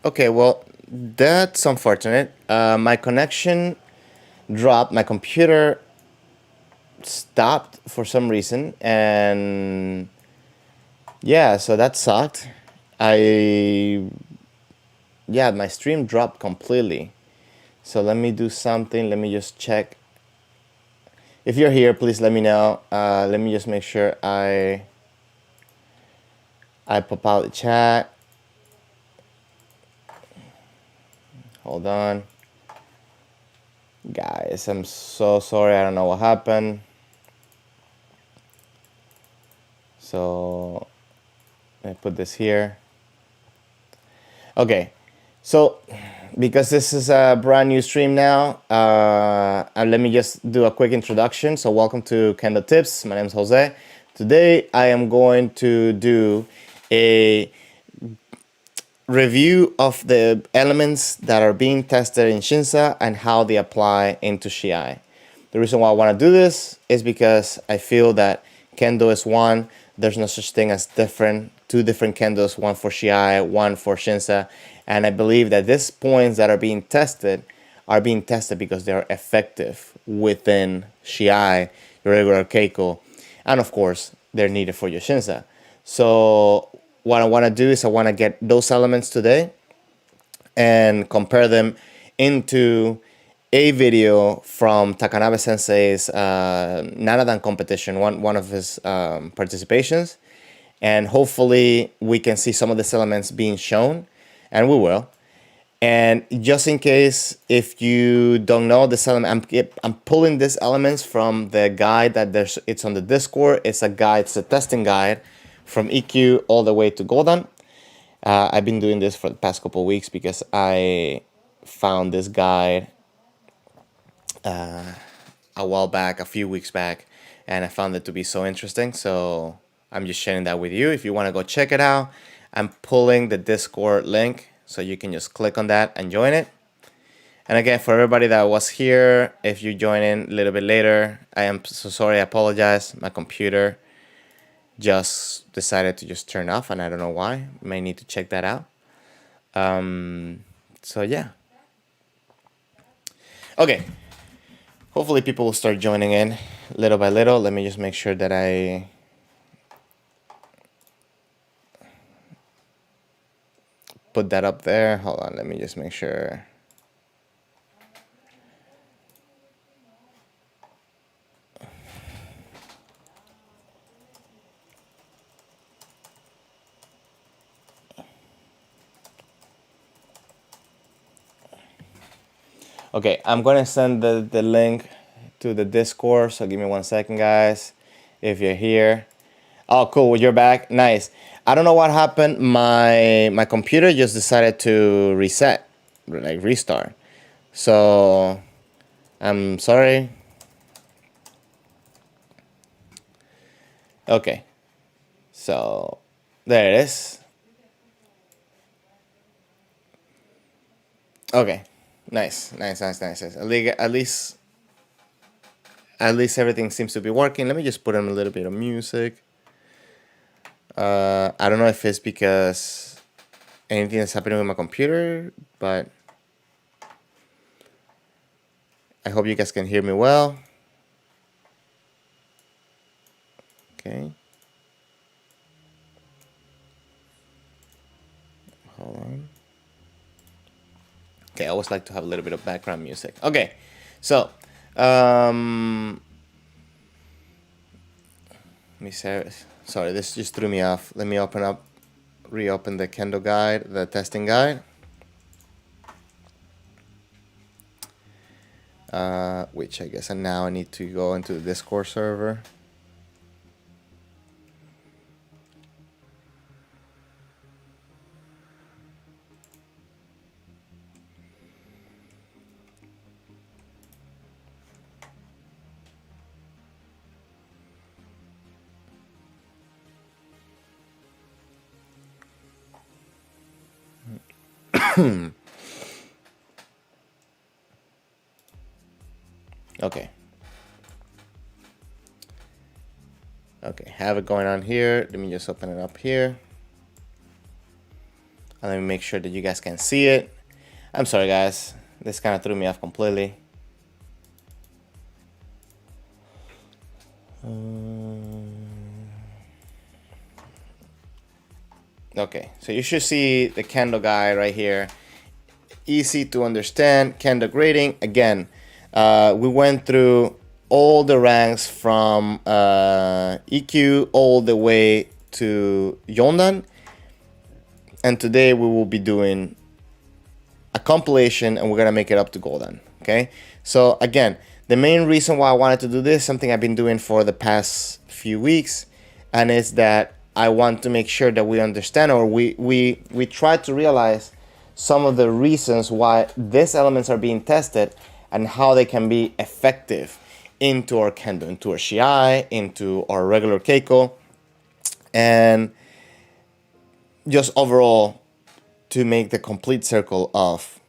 Okay, well, that's unfortunate. My connection dropped. My computer stopped for some reason, and yeah, so that sucked. I yeah, my stream dropped completely. So let me do something. Let me just check. If you're here, please let me know. Let me just make sure I pop out the chat. Hold on. Guys, I'm so sorry. I don't know what happened. So I put this here. Okay. So because this is a brand new stream now, let me just do a quick introduction. So welcome to Kendo Tips. My name is Jose. Today I am going to do a review of the elements that are being tested in Shinsa and how they apply into Shiai. The reason why I want to do this is because I feel that Kendo is one. There's no such thing as two different Kendos, one for Shiai, one for Shinsa. And I believe that these points that are being tested because they are effective within Shiai, your regular Keiko, and of course, they're needed for your Shinsa. So what I want to do is I want to get those elements today and compare them into a video from Takanabe Sensei's Nanadan competition, one of his participations. And hopefully we can see some of these elements being shown, and we will. And just in case, if you don't know this element, I'm pulling these elements from the guide that it's on the Discord. It's a testing guide from EQ all the way to Golden. I've been doing this for the past couple of weeks because I found this guide a few weeks back, and I found it to be so interesting. So I'm just sharing that with you. If you want to go check it out, I'm pulling the Discord link, so you can just click on that and join it. And again, for everybody that was here, if you join in a little bit later, I am so sorry. I apologize. My computer just decided to just turn off, and I don't know why. May need to check that out. So yeah. Okay. Hopefully people will start joining in little by little. Let me just make sure that I put that up there. Hold on. Let me just make sure. Okay, I'm going to send the link to the Discord. So give me 1 second, guys. If you're here. Oh, cool. You're back. Nice. I don't know what happened. My computer just decided to reset, like restart. So I'm sorry. Okay. So there it is. Okay. Nice. At least everything seems to be working. Let me just put in a little bit of music. I don't know if it's because anything is happening with my computer, but I hope you guys can hear me well. Okay. Hold on. Okay, I always like to have a little bit of background music. Okay, so let me say, sorry, this just threw me off. Let me reopen the Kendo guide, the testing guide. Which I guess now I need to go into the Discord server. Okay. Okay, have it going on here. Let me just open it up here. And let me make sure that you guys can see it. I'm sorry, guys. This kind of threw me off completely. Okay, so you should see the Kendo guy right here. Easy to understand, Kendo grading. Again, we went through all the ranks from EQ all the way to Yondan. And today we will be doing a compilation and we're gonna make it up to Golden, okay? So again, the main reason why I wanted to do this, something I've been doing for the past few weeks, and it's that I want to make sure that we understand, or we try to realize some of the reasons why these elements are being tested and how they can be effective into our Kendo, into our Shiai, into our regular Keiko, and just overall to make the complete circle of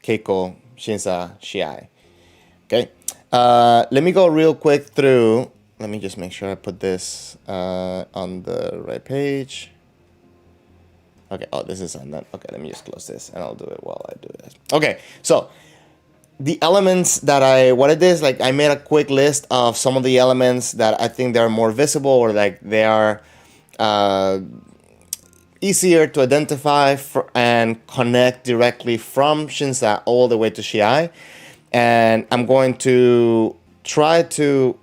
Keiko, Shinsa, Shiai. Okay, let me go real quick through. Let me just make sure I put this on the right page. Okay, oh, this is on that. Okay, let me just close this and I'll do it while I do this. Okay, so the elements that what it is, like I made a quick list of some of the elements that I think they're more visible, or like they are easier to identify and connect directly from Shinsa all the way to Shiai. And I'm going to try to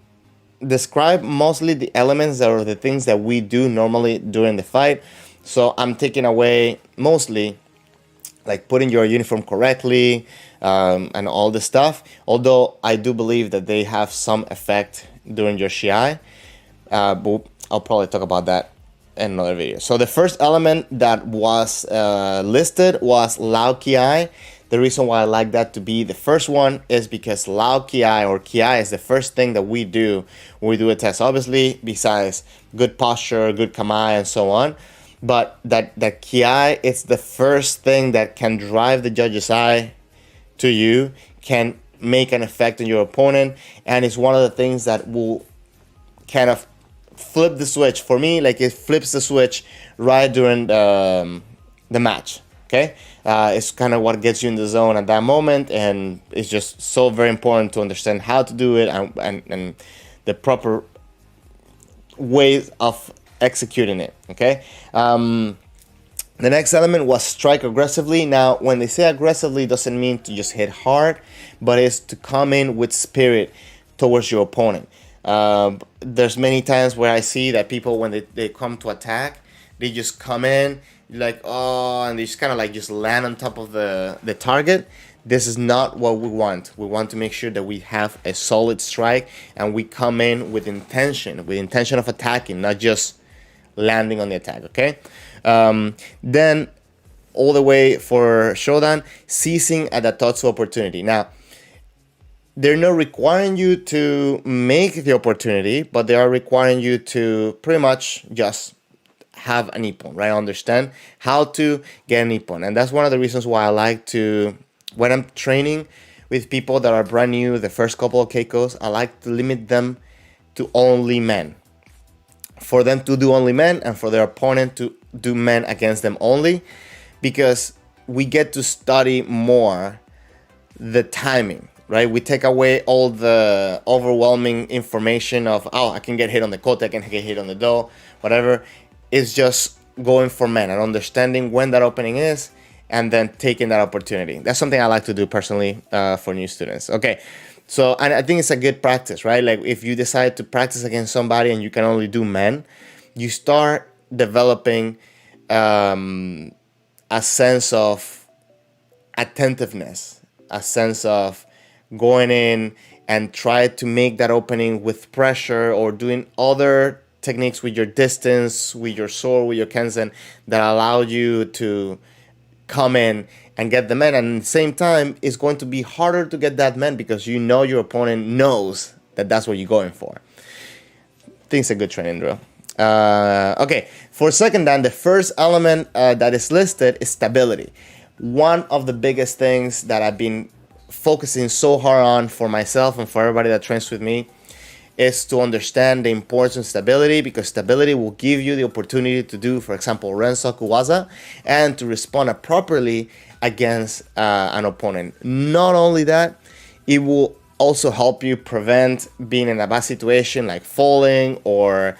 describe mostly the elements or the things that we do normally during the fight. So I'm taking away mostly like putting your uniform correctly and all this stuff. Although I do believe that they have some effect during your Shiai. But I'll probably talk about that in another video. So the first element that was listed was Lao Kiai. The reason why I like that to be the first one is because Lao Kiai, or Kiai, is the first thing that we do when we do a test. Obviously, besides good posture, good kamai, and so on. But that Kiai, it's the first thing that can drive the judge's eye to you, can make an effect on your opponent, and it's one of the things that will kind of flip the switch. For me, like it flips the switch right during the match. Okay, it's kind of what gets you in the zone at that moment, and it's just so very important to understand how to do it and the proper ways of executing it. Okay, the next element was strike aggressively. Now, when they say aggressively, doesn't mean to just hit hard, but it's to come in with spirit towards your opponent. There's many times where I see that people, when they come to attack, they just come in like, oh, and they just kind of like just land on top of the target. This is not what we want. We want to make sure that we have a solid strike and we come in with intention of attacking, not just landing on the attack, okay? Then all the way for Shodan, seizing a Datatsu opportunity. Now, they're not requiring you to make the opportunity, but they are requiring you to pretty much just have an ippon, right? Understand how to get an ippon. And that's one of the reasons why I like to, when I'm training with people that are brand new, the first couple of Keikos, I like to limit them to only men. For them to do only men and for their opponent to do men against them only, because we get to study more the timing, right? We take away all the overwhelming information of, oh, I can get hit on the kote, I can get hit on the do, whatever. It's just going for men and understanding when that opening is and then taking that opportunity. That's something I like to do personally for new students. Okay, so and I think it's a good practice, right? Like if you decide to practice against somebody and you can only do men, you start developing a sense of attentiveness, a sense of going in and try to make that opening with pressure or doing other techniques with your distance, with your sword, with your kensen that allow you to come in and get the man. And at the same time, it's going to be harder to get that man because you know your opponent knows that that's what you're going for. I think it's a good training drill. Okay, for second dan, the first element that is listed is stability. One of the biggest things that I've been focusing so hard on for myself and for everybody that trains with me is to understand the importance of stability, because stability will give you the opportunity to do, for example, Rensoku Waza, and to respond appropriately against an opponent. Not only that, it will also help you prevent being in a bad situation like falling or,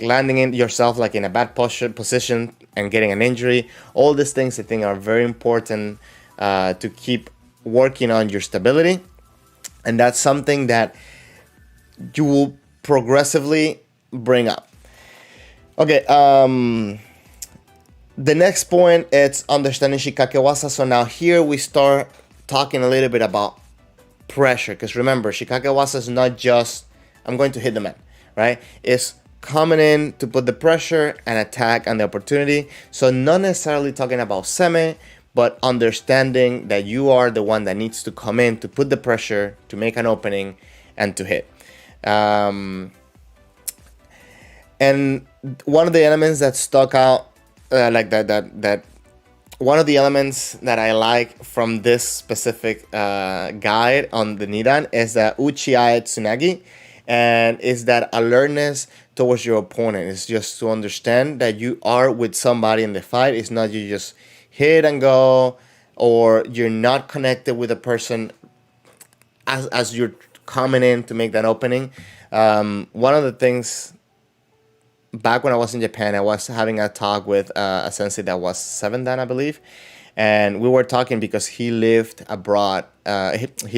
landing in yourself like in a bad position and getting an injury. All these things I think are very important to keep working on your stability, and that's something that you will progressively bring up. Okay, the next point is understanding Shikake Waza. So now here we start talking a little bit about pressure, because remember, Shikake Waza is not just I'm going to hit the man, right? It's coming in to put the pressure and attack and the opportunity. So not necessarily talking about seme, but understanding that you are the one that needs to come in to put the pressure, to make an opening, and to hit. And one of the elements that stuck out, one of the elements that I like from this specific guide on the Nidan is that Uchiai Tsunagi, and is that alertness towards your opponent. It's just to understand that you are with somebody in the fight. It's not you just hit and go, or you're not connected with a person as you're coming in to make that opening. One of the things, back when I was in Japan, I was having a talk with a sensei that was 7 dan, I believe, and we were talking because he lived abroad. He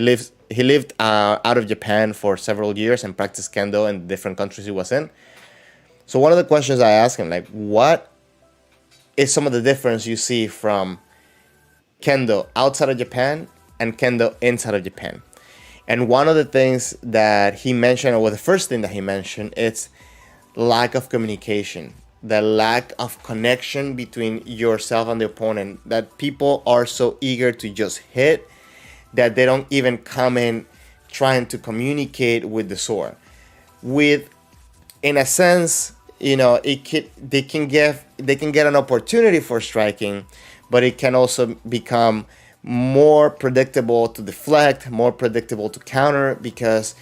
lived out of Japan for several years and practiced kendo in different countries he was in. So one of the questions I asked him, like, what is some of the difference you see from kendo outside of Japan and kendo inside of Japan? And one of the things that he mentioned, or the first thing that he mentioned, it's lack of communication, the lack of connection between yourself and the opponent, that people are so eager to just hit that they don't even come in trying to communicate with the sword. In a sense, they can get an opportunity for striking, but it can also become more predictable to deflect, more predictable to counter, because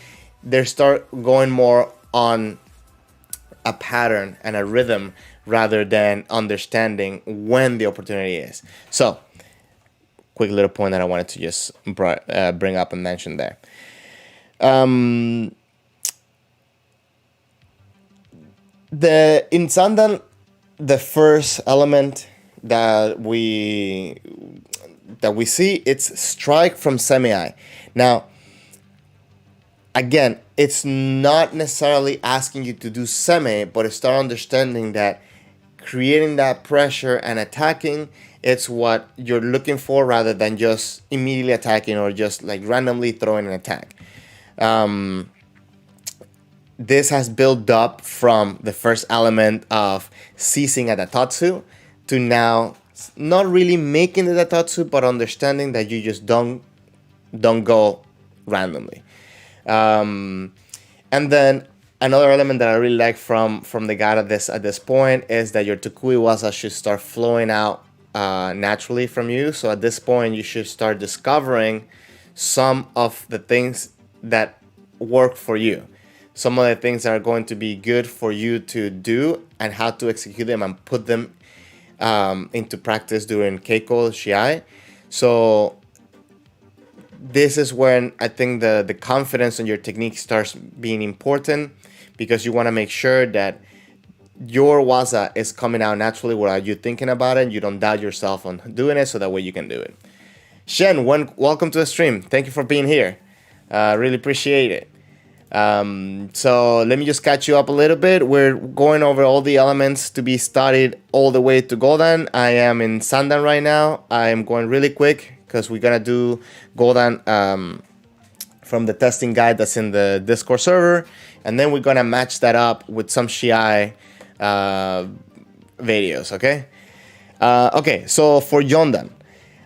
they start going more on a pattern and a rhythm rather than understanding when the opportunity is. So, quick little point that I wanted to just bring up and mention there. In Sandan, the first element that we see, it's strike from semi. Now, again, it's not necessarily asking you to do seme, but it's start understanding that creating that pressure and attacking, it's what you're looking for, rather than just immediately attacking or just like randomly throwing an attack. This has built up from the first element of ceasing at a tatsu to now not really making it a tatsu, but understanding that you just don't go randomly. And then another element that I really like from the guide at this point is that your Tokui Waza should start flowing out naturally from you. So at this point, you should start discovering some of the things that work for you, some of the things that are going to be good for you to do, and how to execute them and put them into practice during Keiko Shiai. So this is when I think the confidence in your technique starts being important, because you want to make sure that your waza is coming out naturally without you thinking about it. You don't doubt yourself on doing it, so that way you can do it. Shen, welcome to the stream. Thank you for being here. Really appreciate it. So let me just catch you up a little bit. We're going over all the elements to be studied all the way to Goldan. I am in Sandan right now. I am going really quick because we're going to do Goldan from the testing guide that's in the Discord server. And then we're going to match that up with some Shiai videos, okay? Okay, so for Yondan,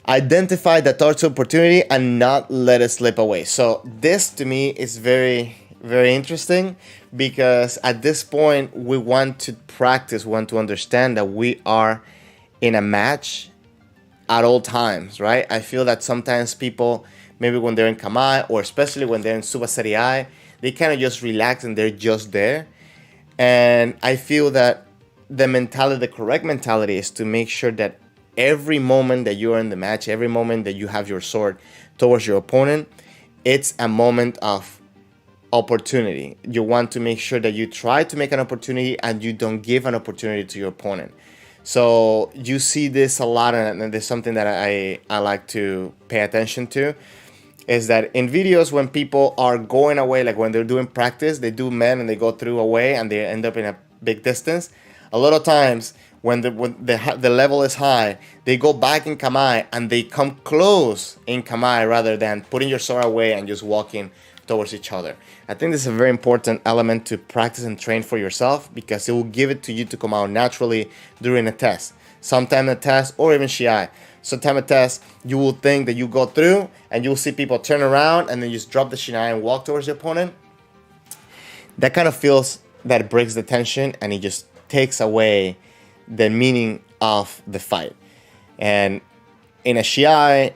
identify the torture opportunity and not let it slip away. So this to me is very, very interesting, because at this point we want to practice, we want to understand that we are in a match at all times, right? I feel that sometimes people, maybe when they're in Kamai, or especially when they're in Suba Serie, they kind of just relax and they're just there. And I feel that the correct mentality is to make sure that every moment that you are in the match, every moment that you have your sword towards your opponent, it's a moment of opportunity. You want to make sure that you try to make an opportunity and you don't give an opportunity to your opponent. So you see this a lot, and there's something that I like to pay attention to, is that in videos when people are going away, like when they're doing practice, they do men and they go through away and they end up in a big distance. A lot of times when the level is high, they go back in kamae and they come close in kamae rather than putting your sword away and just walking towards each other. I think this is a very important element to practice and train for yourself, because it will give it to you to come out naturally during a test. Sometime a test, or even Shiai. Sometime a test, you will think that you go through and you'll see people turn around and then you just drop the Shiai and walk towards your opponent. That kind of feels that it breaks the tension and it just takes away the meaning of the fight. And in a Shiai,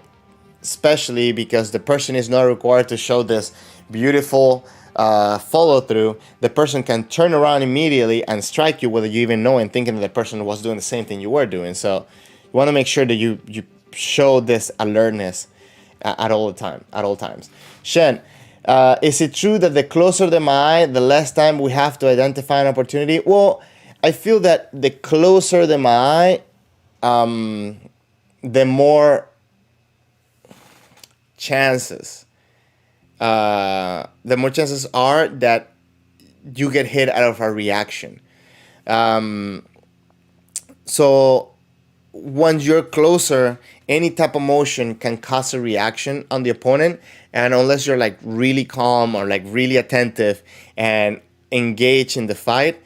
especially because the person is not required to show this beautiful follow through, the person can turn around immediately and strike you without you even knowing, thinking that the person was doing the same thing you were doing. So you want to make sure that you show this alertness at all times. Shen, is it true that the closer the mae, the less time we have to identify an opportunity? Well, I feel that the closer the mae, the more chances are that you get hit out of a reaction. So once you're closer, any type of motion can cause a reaction on the opponent, and unless you're like really calm or like really attentive and engaged in the fight,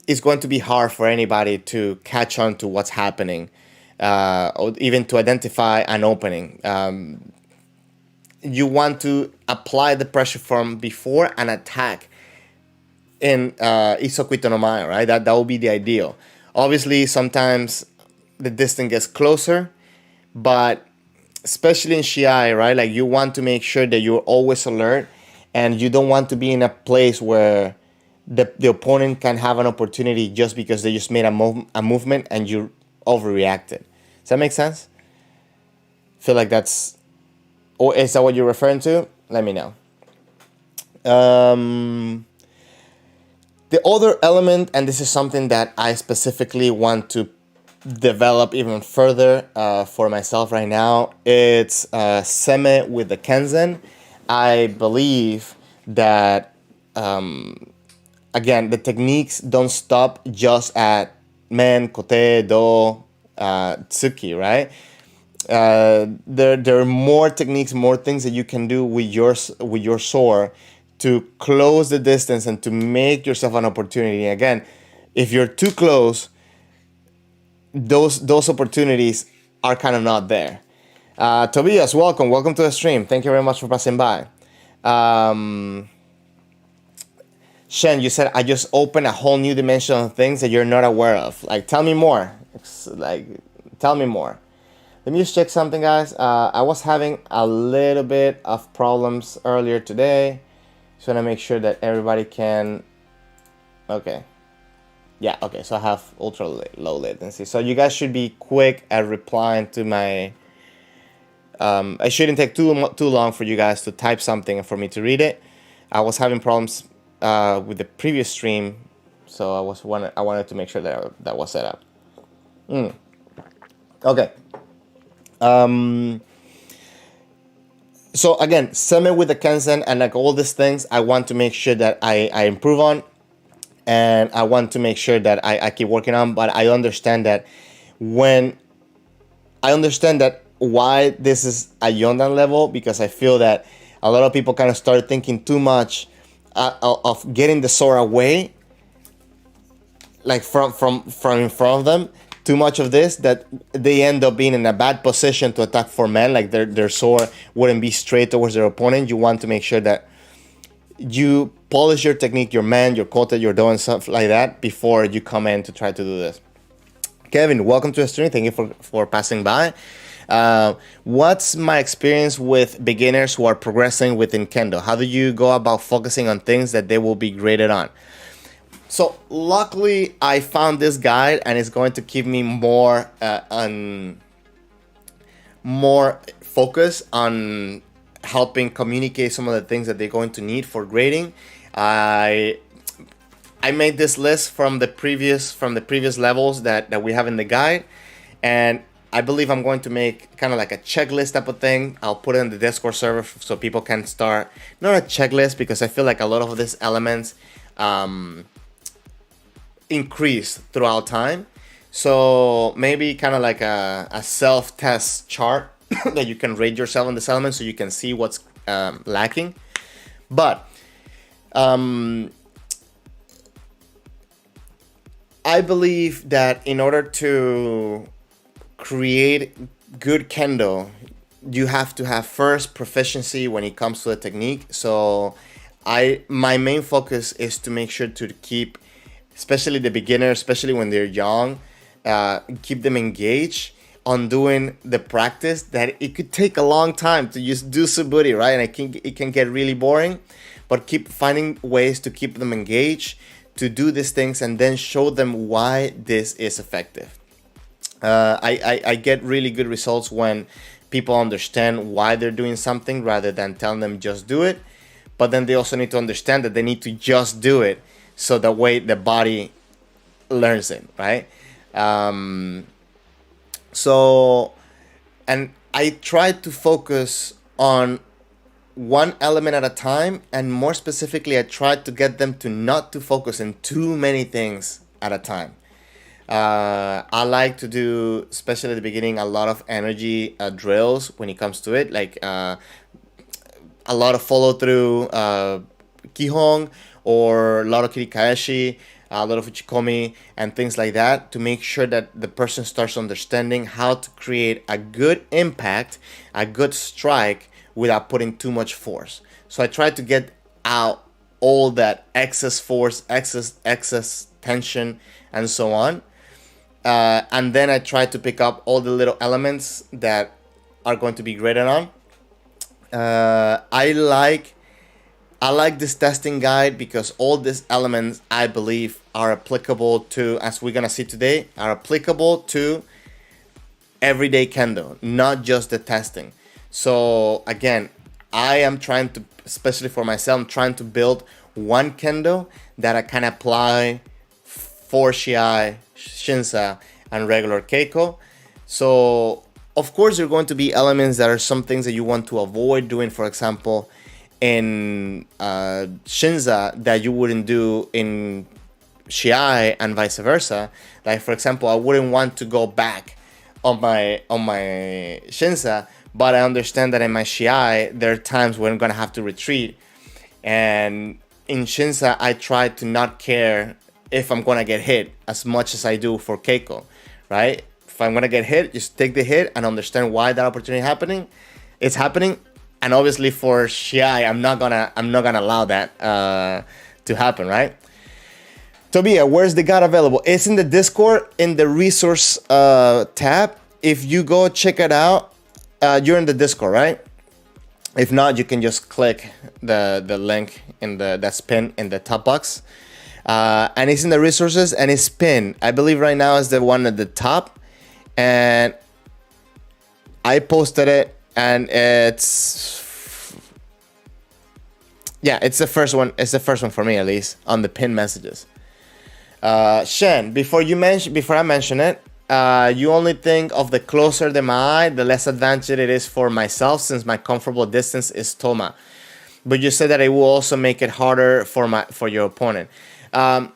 it's going to be hard for anybody to catch on to what's happening, or even to identify an opening. You want to apply the pressure from before an attack in Isokuito no Mae, right? That would be the ideal. Obviously, sometimes the distance gets closer, but especially in Shiai, right? Like, you want to make sure that you're always alert, and you don't want to be in a place where the opponent can have an opportunity just because they just made a movement and you overreacted. Does that make sense? Feel like that's... Or is that what you're referring to? Let me know. The other element, and this is something that I specifically want to develop even further for myself right now, it's seme with the kenzen. I believe that, again, the techniques don't stop just at men, kote, do, tsuki, right? There are more techniques, more things that you can do with your sword to close the distance and to make yourself an opportunity. Again, if you're too close, those opportunities are kind of not there. Tobias, welcome to the stream. Thank you very much for passing by. Shen, you said I just opened a whole new dimension of things that you're not aware of. Like, tell me more. Tell me more. Let me just check something, guys. I was having a little bit of problems earlier today. Just want to make sure that everybody can... Okay. Yeah, okay. So I have ultra low latency. So you guys should be quick at replying to my... it shouldn't take too long for you guys to type something and for me to read it. I was having problems with the previous stream. So I wanted to make sure that was set up. Okay. So again, seme with the kenzen and like all these things, I want to make sure that I improve on, and I want to make sure that I keep working on. But I understand that why this is a Yondan level, because I feel that a lot of people kind of start thinking too much of getting the sword away, like from in front of them. Too much of this, that they end up being in a bad position to attack for men, like their sword wouldn't be straight towards their opponent. You want to make sure that you polish your technique, your man, your kote, your do, and stuff like that before you come in to try to do this. Kevin, welcome to the stream. Thank you for passing by. What's my experience with beginners who are progressing within Kendo? How do you go about focusing on things that they will be graded on? So luckily, I found this guide, and it's going to give me more focus on helping communicate some of the things that they're going to need for grading. I made this list from the previous levels that we have in the guide, and I believe I'm going to make kind of like a checklist type of thing. I'll put it in the Discord server so people can start, not a checklist, because I feel like a lot of these elements increase throughout time. So maybe kind of like a self-test chart that you can rate yourself on this element so you can see what's lacking. But I believe that in order to create good Kendo, you have to have first proficiency when it comes to the technique. So my main focus is to make sure to keep, especially the beginner, especially when they're young, keep them engaged on doing the practice that it could take a long time to just do suburi, right? And it can get really boring, but keep finding ways to keep them engaged, to do these things, and then show them why this is effective. I get really good results when people understand why they're doing something rather than telling them just do it. But then they also need to understand that they need to just do it so that way the body learns it, right? So, and I try to focus on one element at a time, and more specifically, I try to get them to not to focus on too many things at a time. I like to do, especially at the beginning, a lot of energy drills when it comes to it, like a lot of follow through, Kihon, or a lot of Kirikaeshi, a lot of Uchikomi, and things like that, to make sure that the person starts understanding how to create a good impact, a good strike, without putting too much force. So I try to get out all that excess force, excess tension, and so on. And then I try to pick up all the little elements that are going to be graded on. I like this testing guide because all these elements, I believe, are applicable to, as we're gonna see today, are applicable to everyday Kendo, not just the testing. So again, I am trying to, especially for myself, I'm trying to build one Kendo that I can apply for Shiai, Shinsa, and regular Keiko. So of course, there are going to be elements that are some things that you want to avoid doing, for example, in Shinsa that you wouldn't do in Shiai, and vice versa. Like, for example, I wouldn't want to go back on my Shinsa, but I understand that in my Shiai, there are times when I'm going to have to retreat. And in Shinsa, I try to not care if I'm going to get hit as much as I do for Keiko, right? If I'm going to get hit, just take the hit and understand why that opportunity is happening. And obviously for Shiai, I'm not gonna allow that to happen, right? Tobia, where's the guide available? It's in the Discord, in the resource tab. If you go check it out, you're in the Discord, right? If not, you can just click the link that's pinned in the top box. And it's in the resources, and it's pinned. I believe right now is the one at the top. And I posted it, and it's the first one. It's the first one for me, at least, on the pinned messages. Shen, before I mention it, you only think of the closer the eye, the less advantage it is for myself, since my comfortable distance is Toma. But you said that it will also make it harder for your opponent. One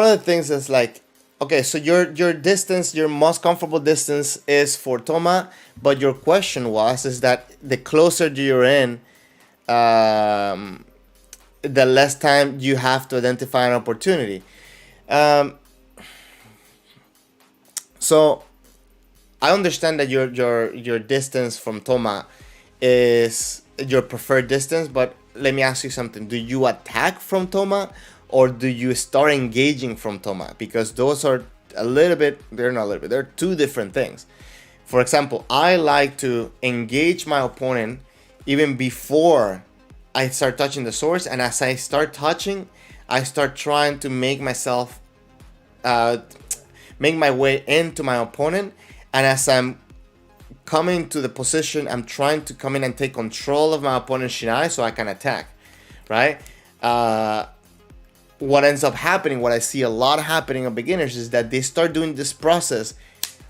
of the things is like, okay, so your distance, your most comfortable distance is for Toma, but your question is that the closer you're in, the less time you have to identify an opportunity. So I understand that your distance from Toma is your preferred distance, but let me ask you something. Do you attack from Toma, or do you start engaging from Toma? Because those are a little bit, they're not a little bit, they're two different things. For example, I like to engage my opponent even before I start touching the swords, and as I start touching, I start trying to make myself, make my way into my opponent, and as I'm coming to the position, I'm trying to come in and take control of my opponent's Shiai so I can attack, right? What ends up happening, what I see a lot happening of beginners, is that they start doing this process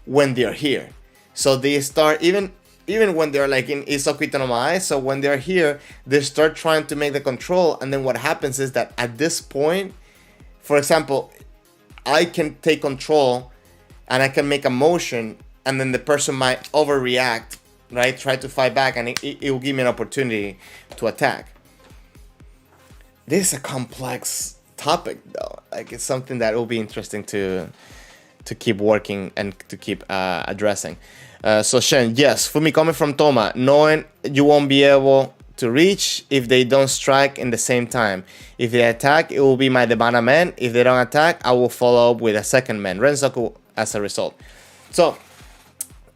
when they're here. So they start, even when they're like in Isokita no Mae, so when they're here, they start trying to make the control, and then what happens is that at this point, for example, I can take control and I can make a motion, and then the person might overreact, right? Try to fight back, and it will give me an opportunity to attack. This is a complex topic, though. Like, it's something that will be interesting to keep working and to keep addressing. So Shen, yes, Fumikome from Toma, knowing you won't be able to reach if they don't strike in the same time. If they attack, it will be my Debana man. If they don't attack, I will follow up with a second man, Rensoku, as a result. So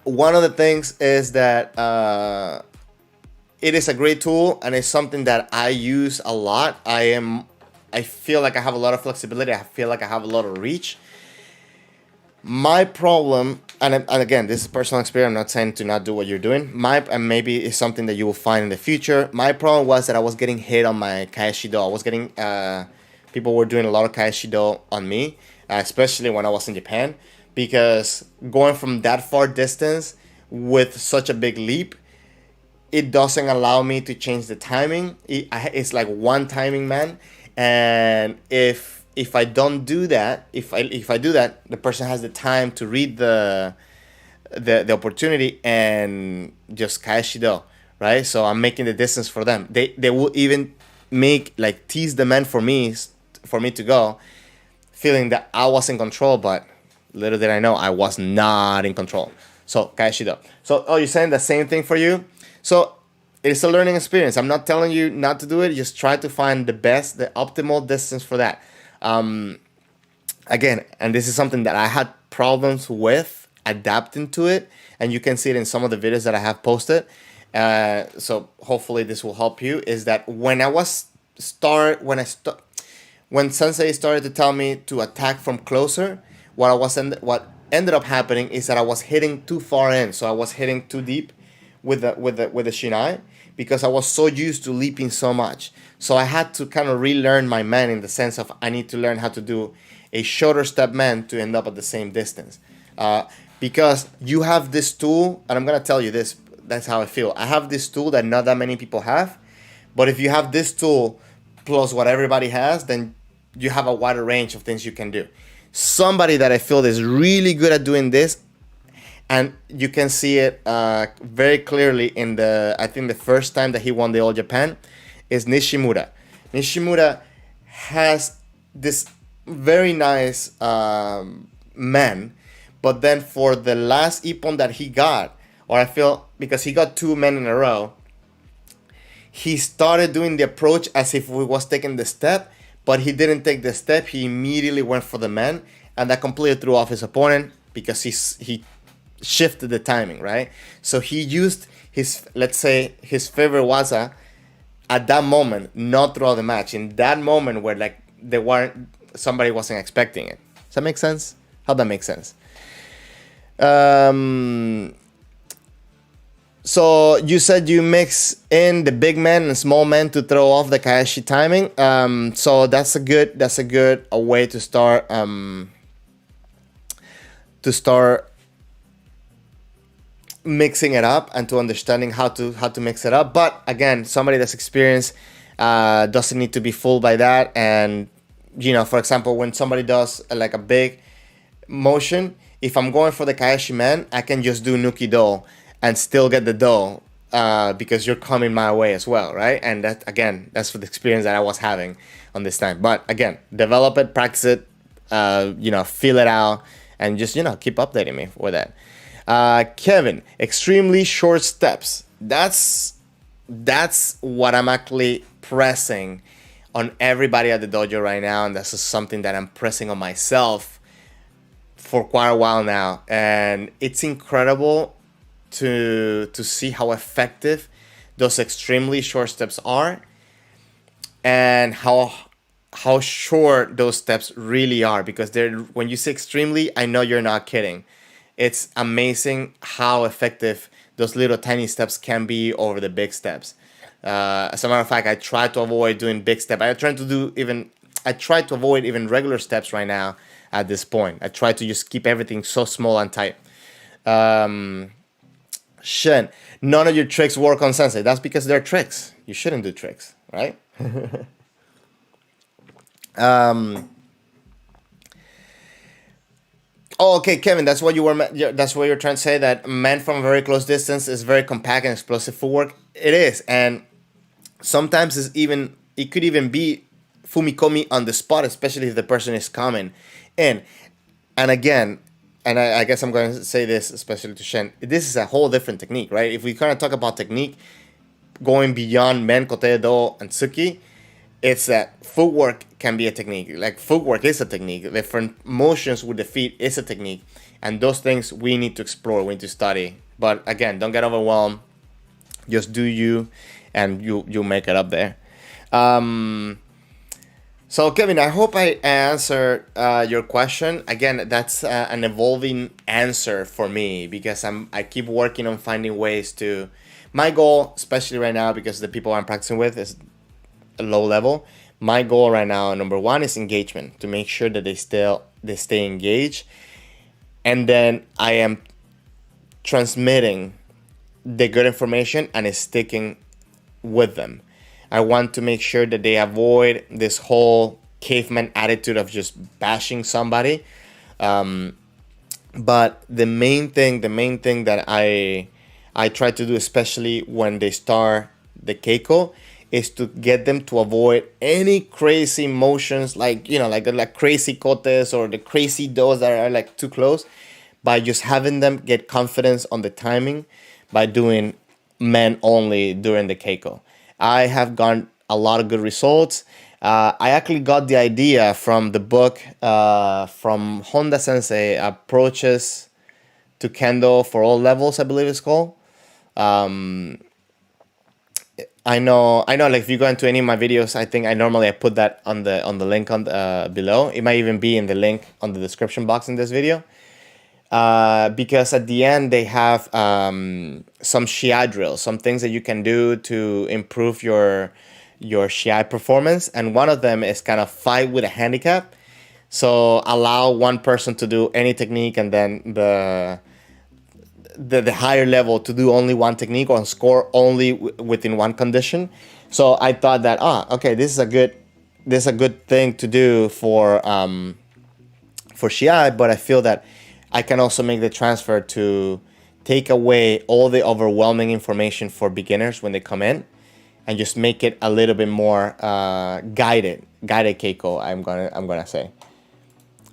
one of the things is that it is a great tool, and it's something that I use a lot. I feel like I have a lot of flexibility. I feel like I have a lot of reach. My problem, and again, this is personal experience, I'm not saying to not do what you're doing. And maybe it's something that you will find in the future. My problem was that I was getting hit on my Kaeshido. I was getting, people were doing a lot of Kaeshido on me, especially when I was in Japan, because going from that far distance with such a big leap, it doesn't allow me to change the timing. It's like one timing, man. And if I don't do that, if I do that, the person has the time to read the opportunity and just Kaeshido, right? So I'm making the distance for them. They will even make, like, tease the man for me to go, feeling that I was in control, but little did I know I was not in control. So Kaeshido. So you're saying the same thing for you? So it's a learning experience. I'm not telling you not to do it. Just try to find the optimal distance for that. Again, and this is something that I had problems with adapting to it, and you can see it in some of the videos that I have posted. So hopefully this will help you. Is that when when Sensei started to tell me to attack from closer, what ended up happening is that I was hitting too far in, so I was hitting too deep with the Shinai, because I was so used to leaping so much. So I had to kind of relearn my man, in the sense of I need to learn how to do a shorter step man to end up at the same distance. Because you have this tool, and I'm going to tell you this, that's how I feel. I have this tool that not that many people have, but if you have this tool plus what everybody has, then you have a wider range of things you can do. Somebody that I feel is really good at doing this, and you can see it very clearly in I think the first time that he won the All Japan, is Nishimura. Nishimura has this very nice man, but then for the last ippon that he got, or I feel because he got two men in a row, he started doing the approach as if he was taking the step, but he didn't take the step. He immediately went for the man, and that completely threw off his opponent, because he shifted the timing, right? So he used his, let's say, his favorite waza at that moment, not throughout the match. In that moment where, like, somebody wasn't expecting it. Does that make sense? How'd that make sense? So you said you mix in the big man and small man to throw off the Kaeshi timing. So that's a good way to start mixing it up, and to understanding how to mix it up. But again, somebody that's experienced doesn't need to be fooled by that. And for example, when somebody does like a big motion, if I'm going for the Kaeshi man, I can just do Nuki Do and still get the Do, because you're coming my way as well, right? And that's for the experience that I was having on this time. But again, develop it, practice it, feel it out, and just keep updating me with that. Kevin, extremely short steps. That's what I'm actually pressing on everybody at the dojo right now, and this is something that I'm pressing on myself for quite a while now, and it's incredible to see how effective those extremely short steps are, and how short those steps really are, because they're, when you say extremely, I know you're not kidding. It's amazing how effective those little tiny steps can be over the big steps. As a matter of fact, I try to avoid doing big steps. I try to avoid even regular steps right now at this point. I try to just keep everything so small and tight. Shen, none of your tricks work on sensei. That's because they're tricks. You shouldn't do tricks, right? Oh, okay, Kevin. That's what you were. That's what you're trying to say. That men from a very close distance is very compact and explosive footwork. It is, and sometimes it could even be fumikomi on the spot, especially if the person is coming in. And again, and I guess I'm going to say this especially to Shen. This is a whole different technique, right? If we kind of talk about technique, going beyond men, kote, do, and tsuki, it's that footwork can be a technique. Like footwork is a technique. Different motions with the feet is a technique. And those things we need to explore, we need to study. But again, don't get overwhelmed. Just do you, and you'll make it up there. So Kevin, I hope I answered your question. Again, that's an evolving answer for me, because I keep working on finding ways to. My goal, especially right now, because the people I'm practicing with is a low level. My goal right now, number one, is engagement, to make sure that they stay engaged, and then I am transmitting the good information and is sticking with them. I want to make sure that they avoid this whole caveman attitude of just bashing somebody. But the main thing that I try to do, especially when they start the keiko, is to get them to avoid any crazy motions, like crazy kotes or the crazy dos that are like too close, by just having them get confidence on the timing by doing men only during the keiko. I have gotten a lot of good results. I actually got the idea from the book from Honda Sensei, Approaches to Kendo for All Levels, I believe it's called. I know. Like if you go into any of my videos, I think I put that on the link on below. It might even be in the link on the description box in this video. Because at the end they have some Shia drills, some things that you can do to improve your Shiai performance, and one of them is kind of fight with a handicap. So allow one person to do any technique, and then the higher level to do only one technique or score only within one condition. So I thought that okay, this is a good thing to do for Shiai, but I feel that I can also make the transfer to take away all the overwhelming information for beginners when they come in, and just make it a little bit more guided keiko. I'm gonna say.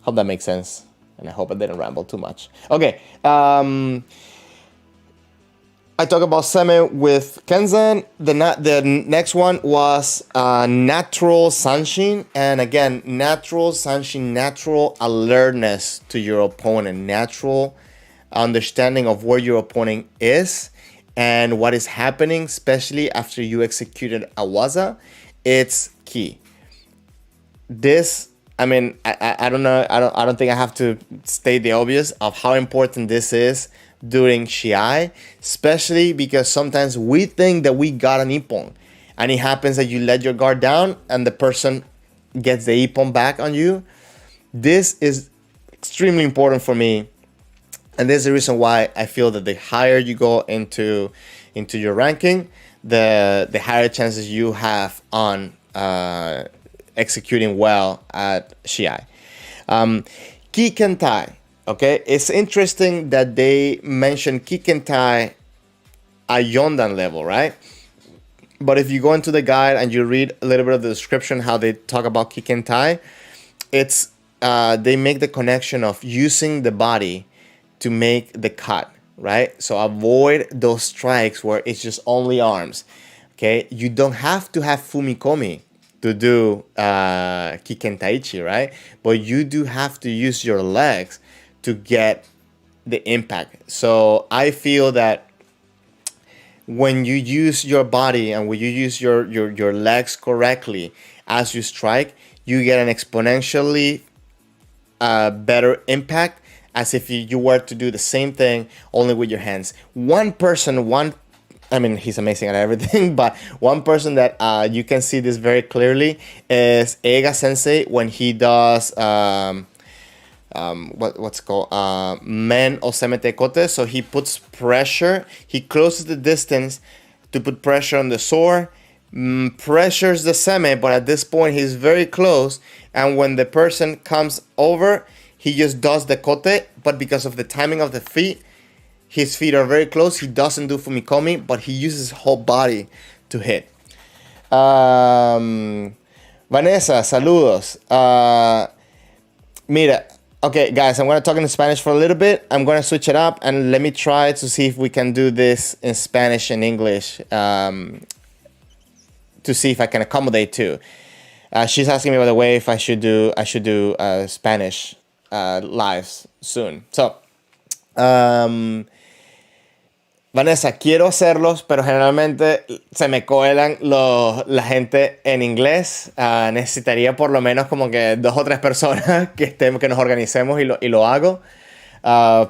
Hope that makes sense, and I hope I didn't ramble too much. Okay. I talk about seme with Kenzen. The next one was natural sanshin. And again, natural sanshin, natural alertness to your opponent, natural understanding of where your opponent is and what is happening, especially after you executed a waza. It's key. This, I mean, I don't know. I don't think I have to state the obvious of how important this is during Shiai, especially because sometimes we think that we got an ippon, and it happens that you let your guard down and the person gets the ippon back on you. This is extremely important for me, and this is the reason why I feel that the higher you go into your ranking, the higher chances you have on executing well at Shiai. Kikentai. Okay, it's interesting that they mention Kikentai at Yondan level, right? But if you go into the guide and you read a little bit of the description, how they talk about Kikentai, it's they make the connection of using the body to make the cut, right? So avoid those strikes where it's just only arms. Okay, you don't have to have fumikomi to do Kikentaichi, right? But you do have to use your legs to get the impact. So I feel that when you use your body and when you use your legs correctly as you strike, you get an exponentially better impact as if you were to do the same thing only with your hands. I mean, he's amazing at everything, but one person that you can see this very clearly is Eiga Sensei when he does what's it called men or seme kote. So he puts pressure, he closes the distance to put pressure on the sword, pressures the seme, but at this point he's very close, and when the person comes over, he just does the kote, but because of the timing of the feet, his feet are very close. He doesn't do fumikomi, but he uses his whole body to hit. Vanessa, saludos. Mira, okay, guys, I'm going to talk in Spanish for a little bit. I'm going to switch it up, and let me try to see if we can do this in Spanish and English to see if I can accommodate too. She's asking me, by the way, if I should do Spanish lives soon. So, Vanessa, quiero hacerlos, pero generalmente se me cuelan la gente en inglés. Necesitaría por lo menos como que 2 o 3 personas que nos organicemos y lo hago.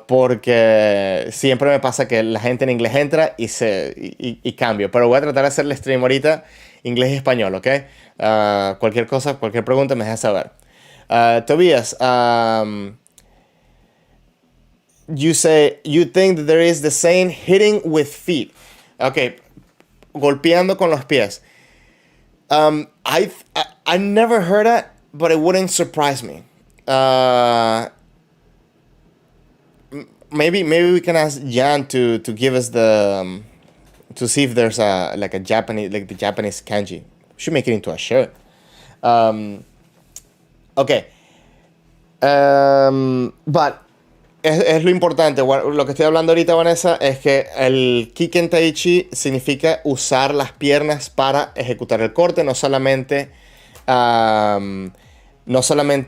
Porque siempre me pasa que la gente en inglés entra y cambio. Pero voy a tratar de hacer el stream ahorita inglés y español, ¿ok? Cualquier cosa, cualquier pregunta me dejas saber. Tobias, you say you think that there is the saying hitting with feet. Okay, golpeando con los pies. I never heard it, but it wouldn't surprise me. Maybe we can ask Jan to give us the to see if there's a Japanese, like the Japanese kanji. We should make it into a shirt. Okay. But es lo importante. Lo que estoy hablando ahorita, Vanessa, es que el Kiken Taichi significa usar las piernas para ejecutar el corte, no solamente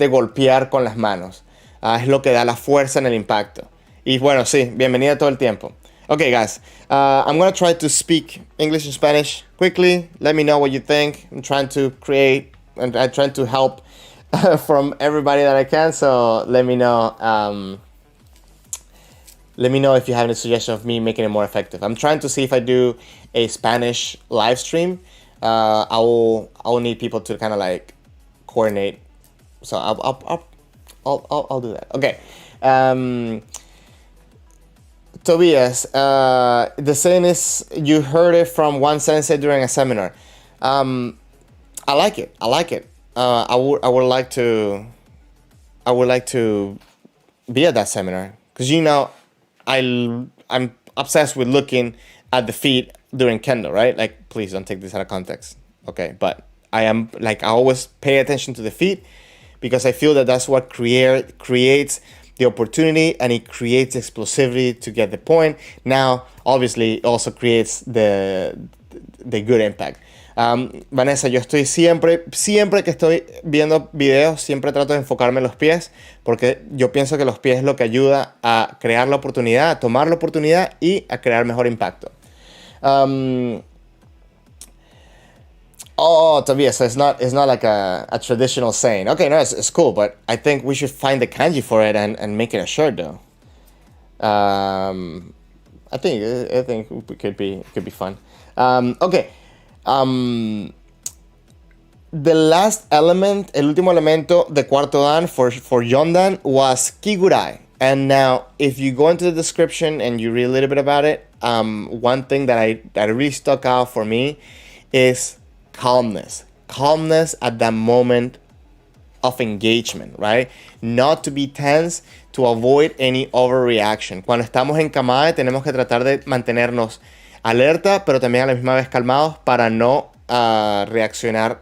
golpear con las manos. Es lo que da la fuerza en el impacto. Y bueno, sí, bienvenida todo el tiempo. Okay, guys, I'm going to try to speak English and Spanish quickly. Let me know what you think. I'm trying to create, and I'm trying to help from everybody that I can, so let me know. Let me know if you have any suggestion of me making it more effective. I'm trying to see if I do a Spanish live stream. I will need people to kind of like coordinate. So I'll do that. Okay. Tobias, the saying is you heard it from one sensei during a seminar. I like it. I would like to be at that seminar because I'm obsessed with looking at the feet during Kendo, right? Like, please don't take this out of context, okay? But I always pay attention to the feet because I feel that that's what creates the opportunity, and it creates explosivity to get the point. Now, obviously, it also creates the good impact. Vanessa, yo estoy siempre que estoy viendo videos, siempre trato de enfocarme en los pies, porque yo pienso que los pies es lo que ayuda a crear la oportunidad, a tomar la oportunidad y a crear mejor impacto. Tobias, so it's not like a traditional saying. Okay, no, it's cool, but I think we should find the kanji for it and make it a shirt, though. I think it could be fun. Okay. The last element, el último elemento de cuarto dan for Yondan was Kigurai. And now, if you go into the description and you read a little bit about it, one thing that really stuck out for me is calmness at that moment of engagement, right? Not to be tense, to avoid any overreaction. Cuando estamos en kamae tenemos que tratar de mantenernos alerta, pero también a la misma vez calmados para no reaccionar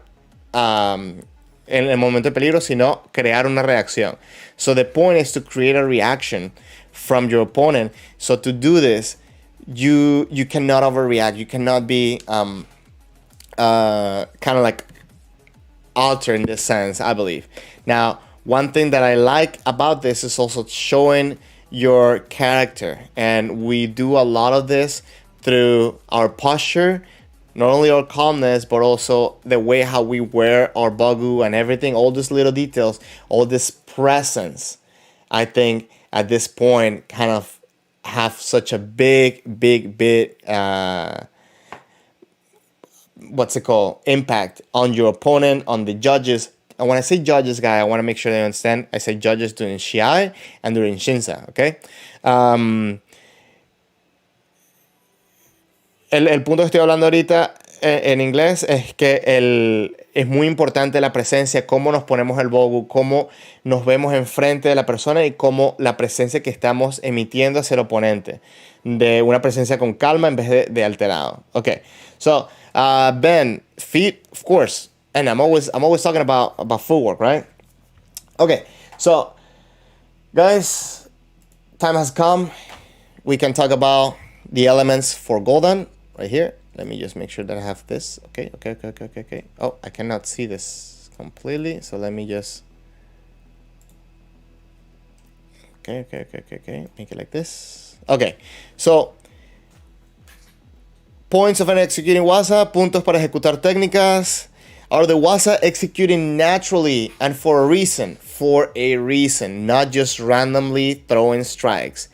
en el momento de peligro, sino crear una reacción. So the point is to create a reaction from your opponent. So to do this, you cannot overreact. You cannot be kind of like altered in this sense, I believe. Now, one thing that I like about this is also showing your character. And we do a lot of this through our posture, not only our calmness, but also the way how we wear our bagu and everything, all these little details, all this presence. I think at this point kind of have such a big impact on your opponent, on the judges. And when I say judges, guy, I want to make sure they understand. I say judges during Shiai and during Shinsa, okay? El punto que estoy hablando ahorita en inglés es que es muy importante la presencia, cómo nos ponemos el bogu, cómo nos vemos enfrente de la persona y cómo la presencia que estamos emitiendo hacia el oponente. De una presencia con calma en vez de alterado. Okay, so Ben, feet, of course. And I'm always talking about footwork, right? Okay, so guys, time has come. We can talk about the elements for Golden right here. Let me just make sure that I have this. Okay. Oh, I cannot see this completely, so let me just. Okay. Make it like this. Okay, so points of an executing waza, puntos para ejecutar técnicas. Are the waza executing naturally and for a reason? For a reason, not just randomly throwing strikes.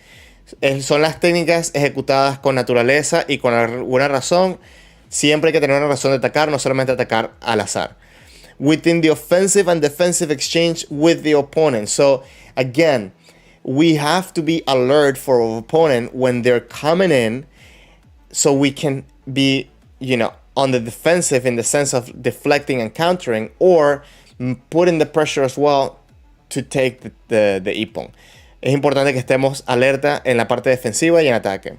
Son las técnicas ejecutadas con naturaleza y con alguna razón. Siempre hay que tener una razón de atacar, no solamente atacar al azar. Within the offensive and defensive exchange with the opponent. So again, we have to be alert for our opponent when they're coming in, so we can be, on the defensive in the sense of deflecting and countering, or putting the pressure as well to take the ippon. Es importante que estemos alerta en la parte defensiva y en ataque.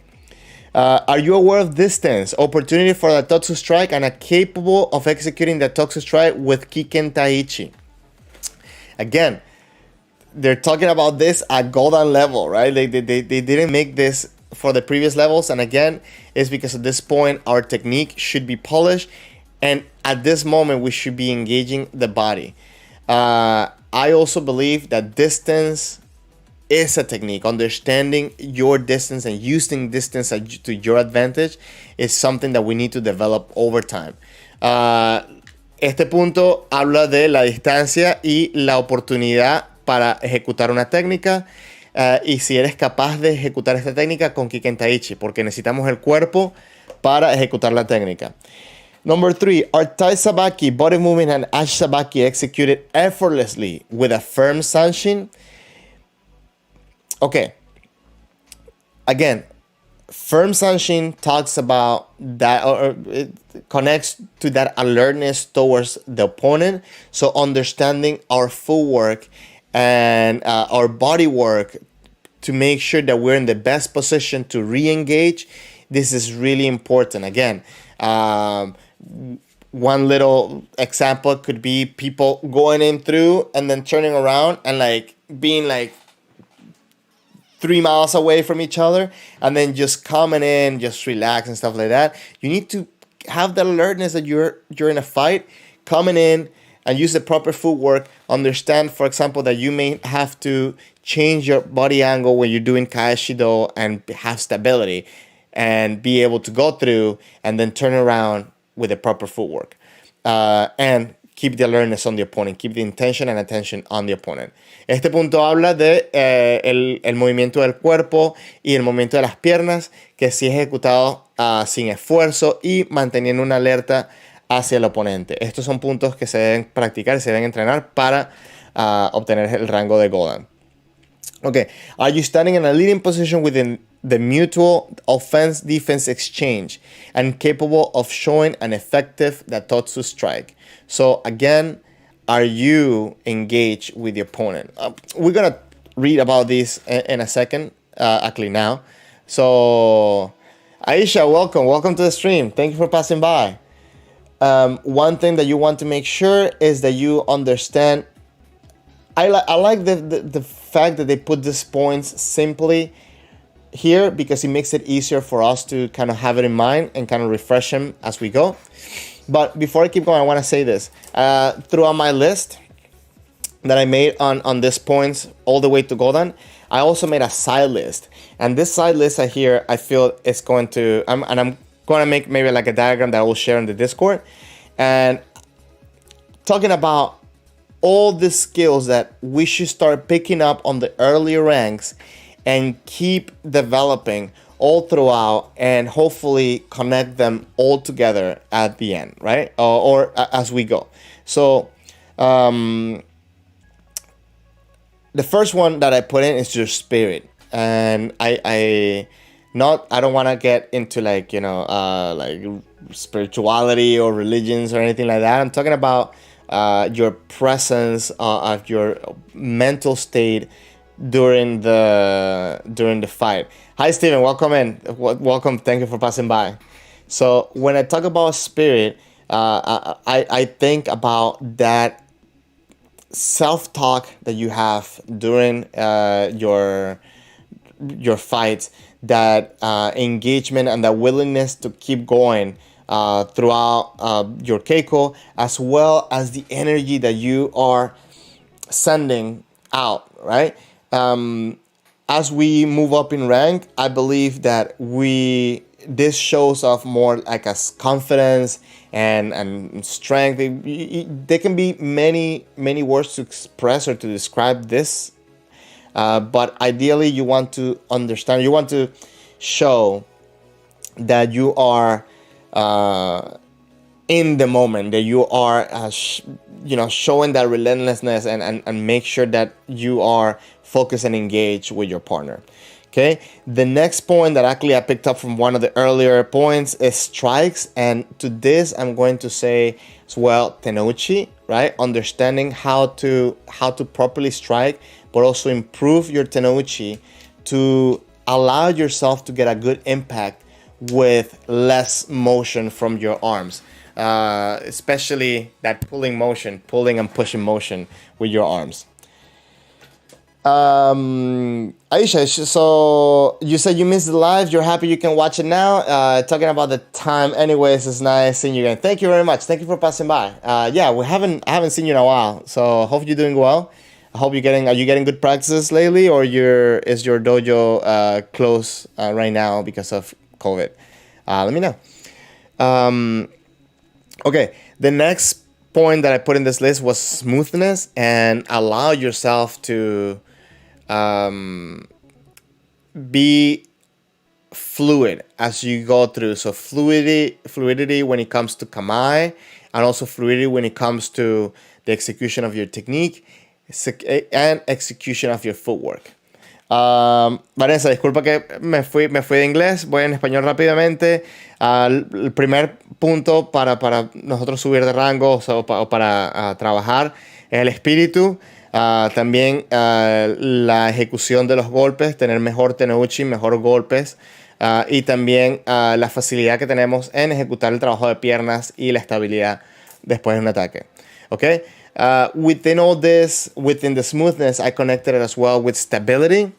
Are you aware of distance, opportunity for the Totsu strike, and are capable of executing the Totsu strike with Kiken Taichi? Again, they're talking about this at Golden level, right? They didn't make this for the previous levels, and again, it's because at this point our technique should be polished, and at this moment we should be engaging the body. I also believe that distance is a technique. Understanding your distance and using distance to your advantage is something that we need to develop over time. Este punto habla de la distancia y la oportunidad para ejecutar una técnica, y si eres capaz de ejecutar esta técnica con Kiken Taichi, porque necesitamos el cuerpo para ejecutar la técnica. Number 3, are Tai Sabaki, body movement, and Ash Sabaki executed effortlessly with a firm sanshin? Okay. Again, firm sanshin talks about that, or it connects to that alertness towards the opponent. So understanding our footwork and our body work to make sure that we're in the best position to re-engage. This is really important. Again, one little example could be people going in through and then turning around and being 3 miles away from each other, and then just coming in, just relax and stuff like that. You need to have that alertness that you're in a fight, coming in and use the proper footwork. Understand, for example, that you may have to change your body angle when you're doing Kaeshido and have stability and be able to go through and then turn around with the proper footwork. And keep the alertness on the opponent. Keep the intention and attention on the opponent. Este punto habla de el movimiento del cuerpo y el movimiento de las piernas, que sí es ejecutado sin esfuerzo y manteniendo una alerta hacia el oponente. Estos son puntos que se deben practicar y se deben entrenar para obtener el rango de Golden. Okay, are you standing in a leading position within the mutual offense-defense exchange and capable of showing an effective Datotsu strike? So again, are you engaged with the opponent? We're going to read about this in a second, actually now. So Aisha, welcome to the stream. Thank you for passing by. One thing that you want to make sure is that you understand. I like the fact that they put these points simply here, because it makes it easier for us to kind of have it in mind and kind of refresh them as we go. But before I keep going, I want to say this. Throughout my list, that I made on these points all the way to Godan, I also made a side list. And this side list right here, I feel it's going to, I'm going to make maybe like a diagram that I will share in the Discord. And talking about all the skills that we should start picking up on the earlier ranks and keep developing all throughout, and hopefully connect them all together at the end, right? Or as we go. So the first one that I put in is your spirit, and I don't want to get into like like spirituality or religions or anything like that. I'm talking about your presence of your mental state during the fight. Hi Steven, welcome in. Welcome. Thank you for passing by. So when I talk about spirit, I think about that self-talk that you have during your fights, that engagement and that willingness to keep going throughout your keiko, as well as the energy that you are sending out, right? As we move up in rank, I believe that this shows off more like as confidence and strength. There can be many words to express or to describe this, but ideally you want to understand, you want to show that you are in the moment, that you are showing that relentlessness, and make sure that you are focused and engaged with your partner. Okay, the next point that actually I picked up from one of the earlier points is strikes, and to this I'm going to say as well tenouchi, right? Understanding how to properly strike, but also improve your tenouchi to allow yourself to get a good impact with less motion from your arms, especially that pulling and pushing motion with your arms. Aisha, so you said you missed the live. You're happy you can watch it now. Talking about the time, anyways, it's nice seeing you again. Thank you very much. Thank you for passing by. I haven't seen you in a while, so hope you're doing well. I hope are you getting good practices lately, or is your dojo closed right now because of COVID? Let me know. Okay, the next point that I put in this list was smoothness, and allow yourself to be fluid as you go through. So fluidity when it comes to kamae, and also fluidity when it comes to the execution of your technique and execution of your footwork. Vanessa, disculpa que me fui de inglés, voy en español rápidamente. El primer punto para nosotros subir de rango o para trabajar es el espíritu. También la ejecución de los golpes, tener mejor tenouchi, mejor golpes. Y también la facilidad que tenemos en ejecutar el trabajo de piernas y la estabilidad después de un ataque. Okay? Within all this, within the smoothness, I connected it as well with stability.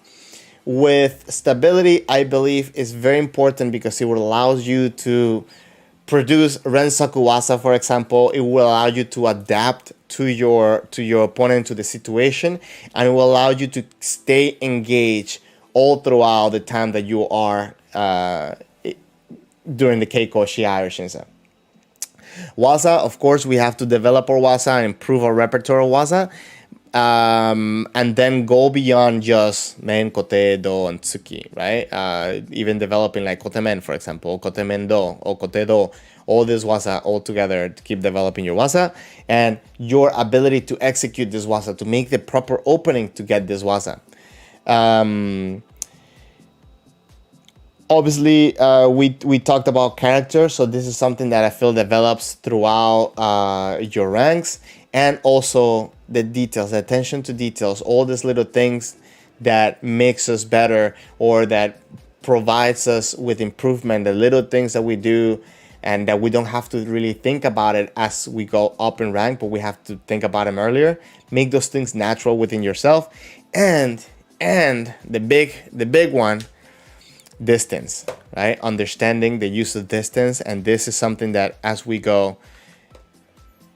With stability, I believe is very important because it will allow you to produce Rensaku Wasa, for example. It will allow you to adapt to your opponent, to the situation, and it will allow you to stay engaged all throughout the time that you are during the Keiko, Shiai, or Shinsa. Waza, of course, we have to develop our Waza and improve our repertoire of Waza. And then go beyond just men, kote, do, and tsuki, right? Even developing like kote men, for example, kote men do, or kote do, all this waza all together to keep developing your waza and your ability to execute this waza, to make the proper opening to get this waza. Obviously, we talked about character, so this is something that I feel develops throughout your ranks, and also the details, the attention to details, all these little things that makes us better or that provides us with improvement, the little things that we do and that we don't have to really think about it as we go up in rank, but we have to think about them earlier. Make those things natural within yourself. And the big one, distance, right? Understanding the use of distance. And this is something that as we go,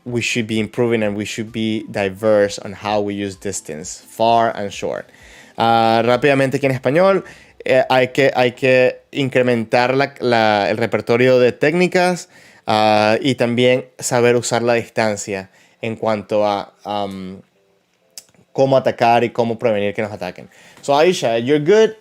we should be improving and we should be diverse on how we use distance, far and short. Rápidamente aquí en español, hay que incrementar el repertorio de técnicas y también saber usar la distancia en cuanto a cómo atacar y cómo prevenir que nos ataquen. So Aisha, you're good.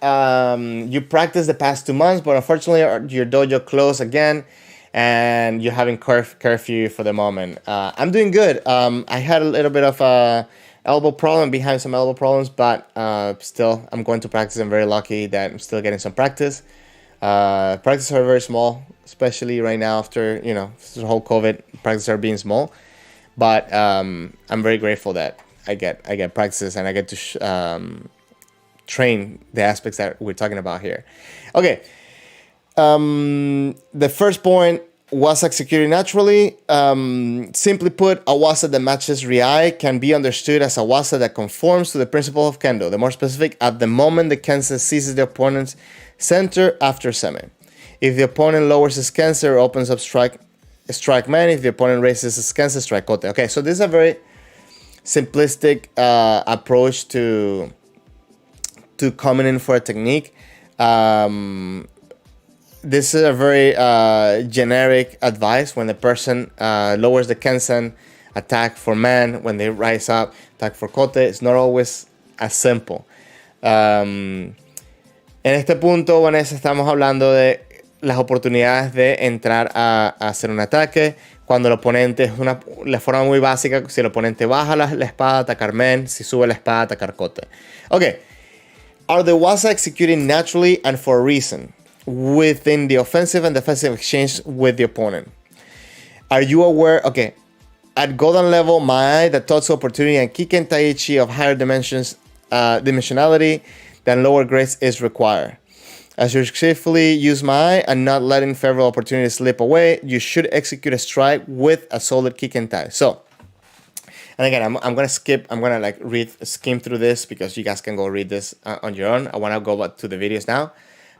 You practiced the past 2 months, but unfortunately your dojo closed again and you're having curfew for the moment. I'm doing good. I had a little bit of a elbow problem, behind some elbow problems, but still I'm going to practice. I'm very lucky that I'm still getting some practice. Practices are very small, especially right now after, the whole COVID, practices are being small. But I'm very grateful that I get practices and I get to train the aspects that we're talking about here. Okay. The first point was executed naturally. Simply put, a wasa that matches Riai can be understood as a wasa that conforms to the principle of Kendo. The more specific, at the moment the Kensa seizes the opponent's center after seme. If the opponent lowers his Kensa or opens up strike man. If the opponent raises his Kensa, strike kote. Okay, so this is a very simplistic approach to coming in for a technique. This is a very generic advice. When the person lowers the Kensen, attack for man. When they rise up, attack for kote. It's not always as simple. En este punto, Vanessa, estamos hablando de las oportunidades de entrar a hacer un ataque. Cuando el oponente es la forma muy básica, si el oponente baja la espada, atacar men. Si sube la espada, atacar kote. Okay. Are the wasa executing naturally and for a reason within the offensive and defensive exchange with the opponent? Are you aware? Okay. At Godan level, Mai, the Totsu opportunity and Kiken Taichi of higher dimensionality than lower grades is required. As you skillfully use Mai and not letting favorable opportunities slip away, you should execute a strike with a solid Kiken Tai. So, and again, I'm gonna skip. I'm gonna skim through this because you guys can go read this on your own. I want to go back to the videos now,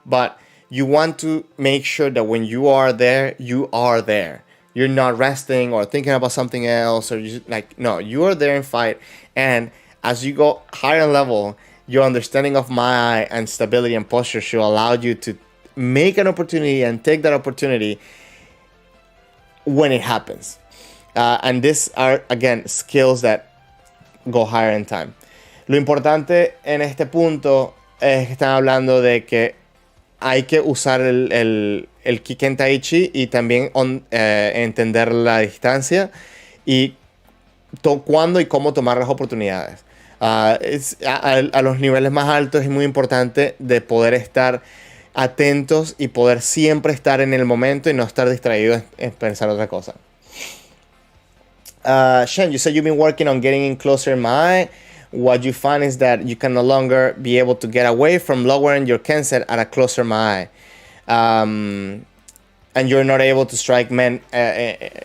but you want to make sure that when you are there, you are there. You're not resting or thinking about something else, or no, you are there in fight. And as you go higher in level, your understanding of Mai and stability and posture should allow you to make an opportunity and take that opportunity when it happens. And these are, again, skills that go higher in time. Lo importante en este punto es que están hablando de que hay que usar el Kiken Taichi y también entender la distancia y cuándo y cómo tomar las oportunidades. A los niveles más altos es muy importante de poder estar atentos y poder siempre estar en el momento y no estar distraídos en pensar otra cosa. Shen, you said you've been working on getting in closer in Mai. What you find is that you can no longer be able to get away from lowering your Kenset at a closer Mai. And you're not able to strike men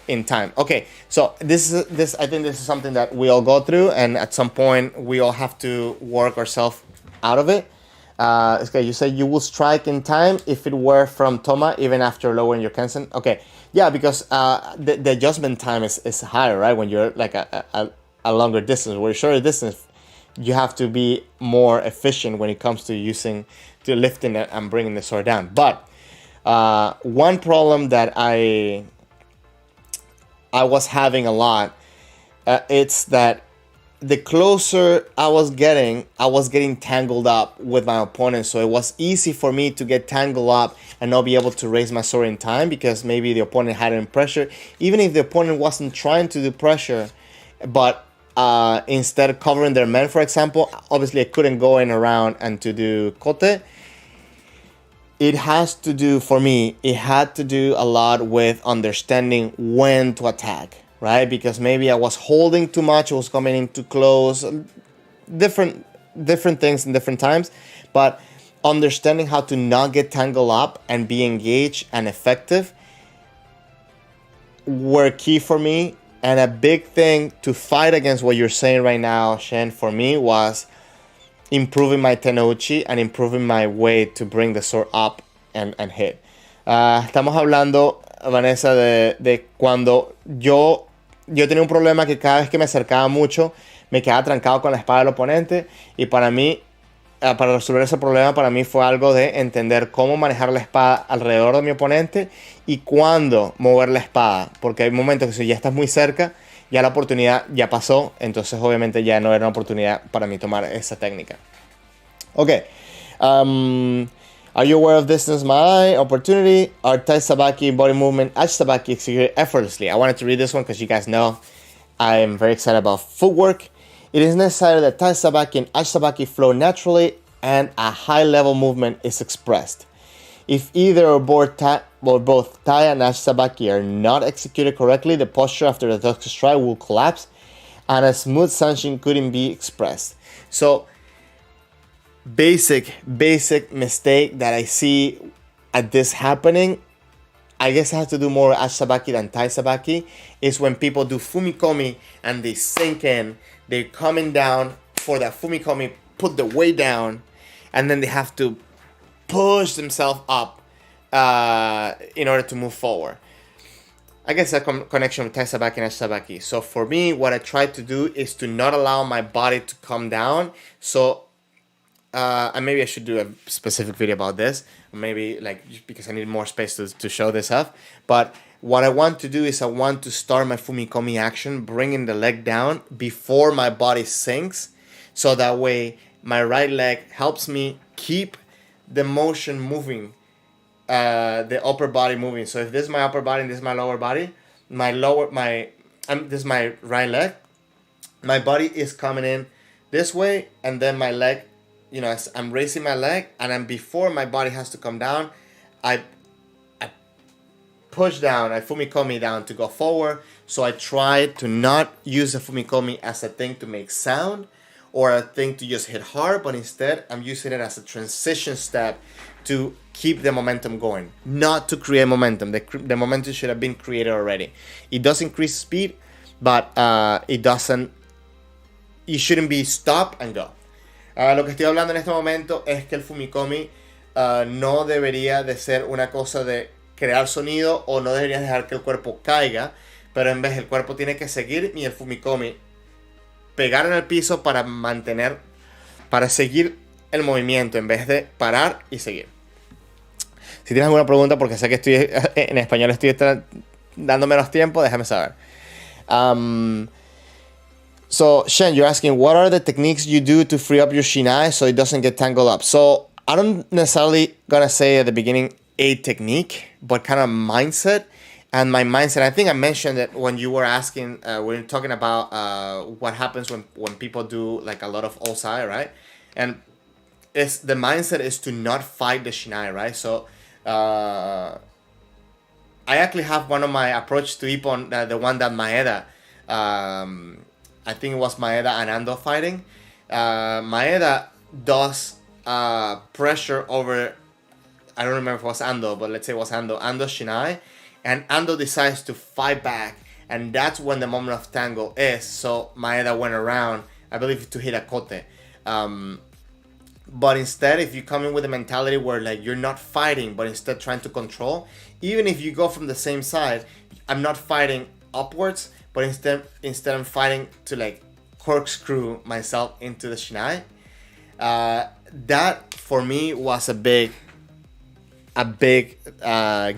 in time. Okay, so I think this is something that we all go through, and at some point we all have to work ourselves out of it. Okay, you said you will strike in time if it were from Toma, even after lowering your Kensen. Okay, yeah, because the adjustment time is higher, right? When you're like a longer distance, where shorter distance, you have to be more efficient when it comes to lifting it and bringing the sword down. But one problem that I was having a lot, it's that the closer I was getting tangled up with my opponent. So it was easy for me to get tangled up and not be able to raise my sword in time because maybe the opponent had him pressure. Even if the opponent wasn't trying to do pressure, but instead of covering their men, for example, obviously I couldn't go in around and to do kote. It had to do a lot with understanding when to attack, right? Because maybe I was holding too much, I was coming in too close, different things in different times, but understanding how to not get tangled up and be engaged and effective were key for me. And a big thing to fight against what you're saying right now, Shen, for me was improving my tenouchi and improving my way to bring the sword up and hit. Estamos hablando, Vanessa, de cuando yo yo tenía un problema que cada vez que me acercaba mucho, me quedaba trancado con la espada del oponente. Y para mí, para resolver ese problema, para mí fue algo de entender cómo manejar la espada alrededor de mi oponente y cuándo mover la espada. Porque hay momentos que si ya estás muy cerca, ya la oportunidad ya pasó. Entonces obviamente ya no era una oportunidad para mí tomar esa técnica. Ok. Are you aware of distance my opportunity? Are Tai Sabaki body movement Ash Sabaki executed effortlessly? I wanted to read this one because you guys know I am very excited about footwork. It is necessary that Tai Sabaki and Ash Sabaki flow naturally and a high level movement is expressed. If either or both Tai and Ash Sabaki are not executed correctly, the posture after the Toxic Strike will collapse and a smooth sanshin couldn't be expressed. So, basic mistake that I see at this happening, I guess I have to do more Ash Sabaki than Tai Sabaki, is when people do Fumikomi and they sink in, they're coming down for that Fumikomi, put the weight down, and then they have to push themselves up in order to move forward. I guess a connection with Tai Sabaki and Ash Sabaki. So for me, what I try to do is to not allow my body to come down. So and maybe I should do a specific video about this, maybe like because I need more space to show this off. But what I want to do is I want to start my Fumikomi action, bringing the leg down before my body sinks, so that way my right leg helps me keep the motion moving, the upper body moving. So if this is my upper body and this is my lower body, this is my right leg, my body is coming in this way, and then my leg, you know, as I'm raising my leg, and then before my body has to come down, I push down, I Fumikomi down to go forward. So I try to not use the Fumikomi as a thing to make sound or a thing to just hit hard, but instead I'm using it as a transition step to keep the momentum going, not to create momentum. The momentum should have been created already. It does increase speed, but it shouldn't be stop and go. Lo que estoy hablando en este momento es que el Fumikomi no debería de ser una cosa de crear sonido, o no deberías dejar que el cuerpo caiga, pero en vez el cuerpo tiene que seguir y el Fumikomi pegar en el piso para seguir el movimiento en vez de parar y seguir. Si tienes alguna pregunta, porque sé que estoy en español, estoy dando menos tiempo, déjame saber. So, Shen, you're asking, what are the techniques you do to free up your shinai so it doesn't get tangled up? So, I don't necessarily gonna say at the beginning a technique, but kind of mindset. And my mindset, I think I mentioned it when you were asking, when you're talking about what happens when people do like a lot of osai, right? And the mindset is to not fight the shinai, right? So, I actually have one of my approach to Ippon, the one that Maeda, I think it was Maeda and Ando fighting. Maeda does pressure over, I don't remember if it was Ando, but let's say it was Ando Shinai, and Ando decides to fight back, and that's when the moment of tango is. So Maeda went around, I believe, to hit a kote. But instead, if you come in with a mentality where like you're not fighting, but instead trying to control, even if you go from the same side, I'm not fighting upwards, but instead I'm fighting to like corkscrew myself into the shinai. That for me was a big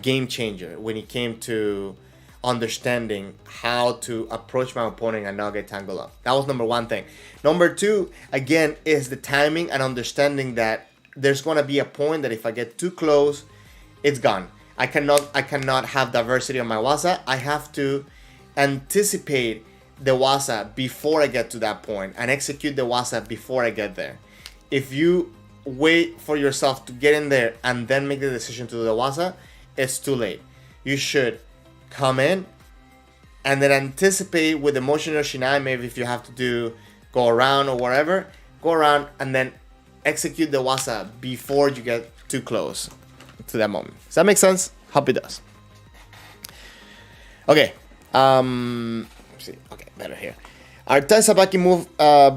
game changer when it came to understanding how to approach my opponent and not get tangled up. That was number one thing. Number two, again, is the timing and understanding that there's gonna be a point that if I get too close, it's gone. I cannot have diversity on my waza. I have to anticipate the waza before I get to that point and execute the waza before I get there. If you wait for yourself to get in there and then make the decision to do the waza, it's too late. You should come in and then anticipate with the motion of shinai. Maybe if you have to go around or whatever, go around and then execute the waza before you get too close to that moment. Does that make sense? Hope it does. Okay. See. Okay, better here. Are Tai Sabaki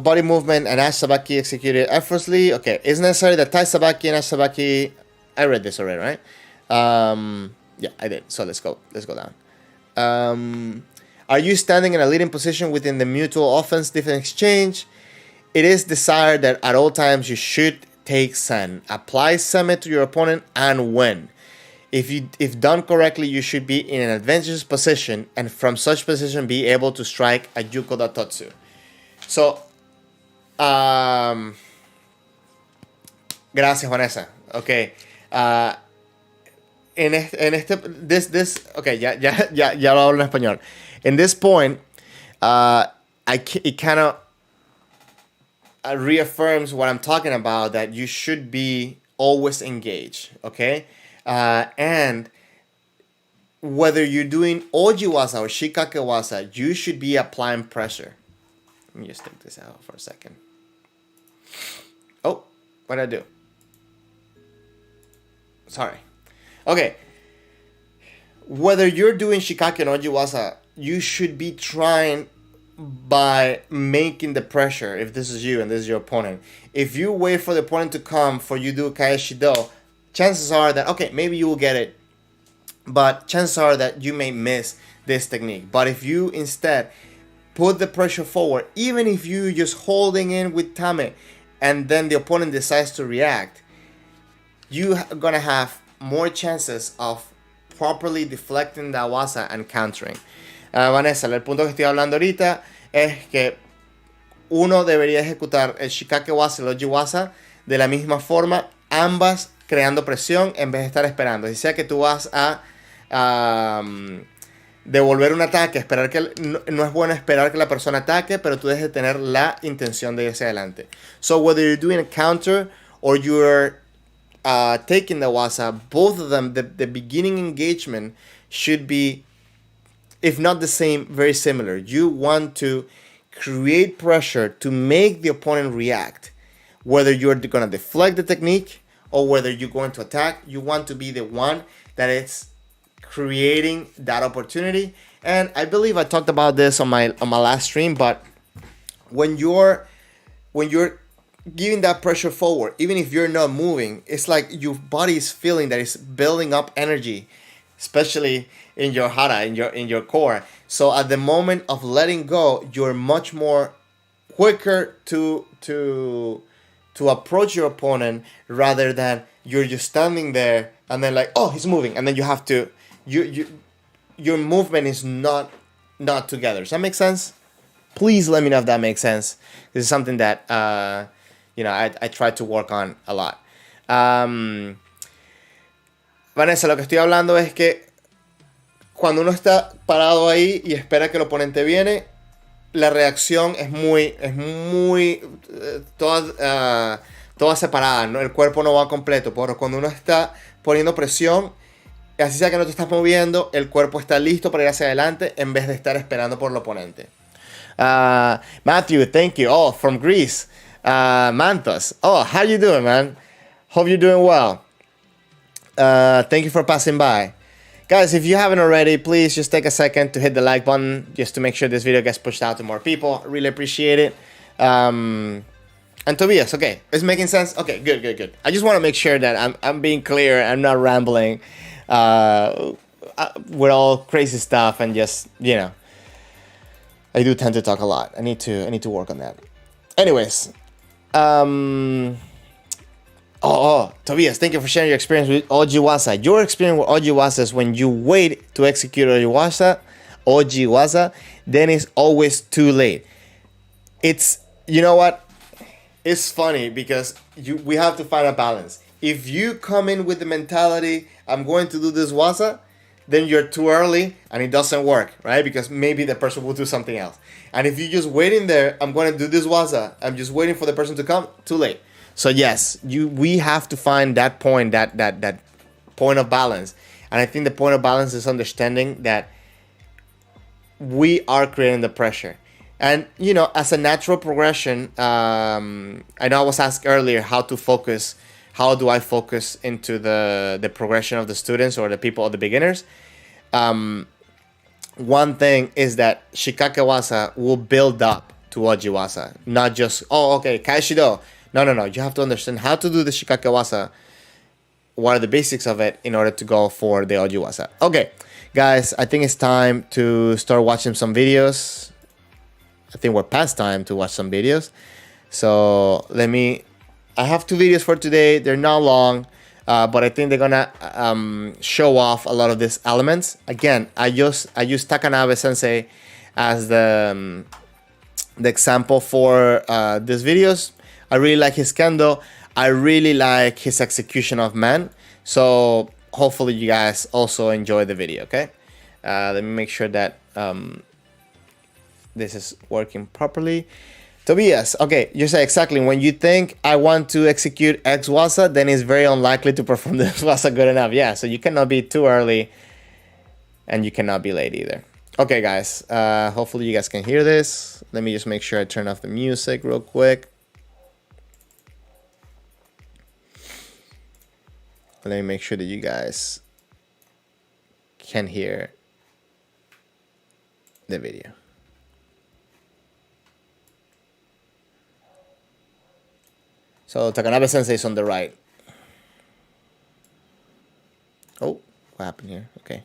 body movement and Ash Sabaki executed effortlessly? Okay, it's necessary that Tai Sabaki and Ash Sabaki. I read this already, right? Yeah, I did. So let's go down. Are you standing in a leading position within the mutual offense defense exchange? It is desired that at all times you should take sen. Apply seme to your opponent and win. If done correctly, you should be in an advantageous position, and from such position be able to strike a yuko datotsu. So, gracias, Vanessa. Okay. Okay, ya lo hablo en español. In this point, it kind of reaffirms what I'm talking about, that you should be always engaged, okay? And whether you're doing ojiwasa or shikakewasa, you should be applying pressure. Let me just take this out for a second. Oh, what did I do? Sorry. Okay. Whether you're doing shikake and ojiwasa, you should be trying by making the pressure. If this is you and this is your opponent, if you wait for the opponent to come for you to do kaeshido, chances are that, okay, maybe you will get it, but chances are that you may miss this technique. But if you instead put the pressure forward, even if you just holding in with tame and then the opponent decides to react, you are gonna have more chances of properly deflecting the wasa and countering. Vanessa, el punto que estoy hablando ahorita es que uno debería ejecutar el shikake wasa y el oji wasa de la misma forma, ambas creando presión en vez de estar esperando. Si sea que tú vas a devolver un ataque, esperar que no es bueno esperar que la persona ataque, pero tú debes de tener la intención de irse adelante. So whether you're doing a counter or you're taking the wasa, both of them, the beginning engagement should be, if not the same, very similar. You want to create pressure to make the opponent react. Whether you're going to deflect the technique or whether you're going to attack, you want to be the one that is creating that opportunity. And I believe I talked about this on my last stream, but when you're giving that pressure forward, even if you're not moving, it's like your body is feeling that it's building up energy, especially in your hara, in your core. So at the moment of letting go, you're much more quicker to approach your opponent, rather than you're just standing there and then like, oh, he's moving, and then you have to your movement is not together. Does that make sense? Please let me know if that makes sense. This is something that I try to work on a lot. Vanessa, lo que estoy hablando es que cuando uno está parado ahí y espera que el oponente viene, la reacción es muy toda separada, ¿no? El cuerpo no va completo, pero cuando uno está poniendo presión, así sea que no te estás moviendo, el cuerpo está listo para ir hacia adelante en vez de estar esperando por el oponente. Matthew, thank you. Oh, from Greece. Mantos. Oh, how you doing, man? Hope you're doing well. Thank you for passing by. Guys, if you haven't already, please just take a second to hit the like button just to make sure this video gets pushed out to more people. I really appreciate it. And Tobias, okay, it's making sense? Okay, good. I just want to make sure that I'm being clear. I'm not rambling with all crazy stuff and just, I do tend to talk a lot. I need to work on that. Anyways, Tobias, thank you for sharing your experience with ojiwasa. Your experience with ojiwasa is when you wait to execute ojiwasa, then it's always too late. It's, you know what? It's funny because we have to find a balance. If you come in with the mentality, I'm going to do this wasa, then you're too early and it doesn't work, right? Because maybe the person will do something else. And if you just waiting there, I'm going to do this wasa, I'm just waiting for the person to come, too late. So yes, we have to find that point, that point of balance. And I think the point of balance is understanding that we are creating the pressure. And, as a natural progression, I know I was asked earlier how do I focus into the progression of the students or the people or the beginners. One thing is that shikake wasa will build up to ojiwasa, not just, kaishido. No. You have to understand how to do the shikake wasa. What are the basics of it in order to go for the ojiwasa? Okay, Guys, I think it's time to start watching some videos. I think we're past time to watch some videos. So I have 2 videos for today. They're not long, but I think they're gonna show off a lot of these elements. Again, I use Takanabe Sensei as the example for these videos. I really like his kendo. I really like his execution of men. So hopefully you guys also enjoy the video, okay? Let me make sure that this is working properly. Tobias, okay, you say exactly. When you think I want to execute X waza, then it's very unlikely to perform the X waza good enough. Yeah, so you cannot be too early and you cannot be late either. Okay, guys, hopefully you guys can hear this. Let me just make sure I turn off the music real quick. Let me make sure that you guys can hear the video. So Takanabe Sensei is on the right. Oh, what happened here? Okay.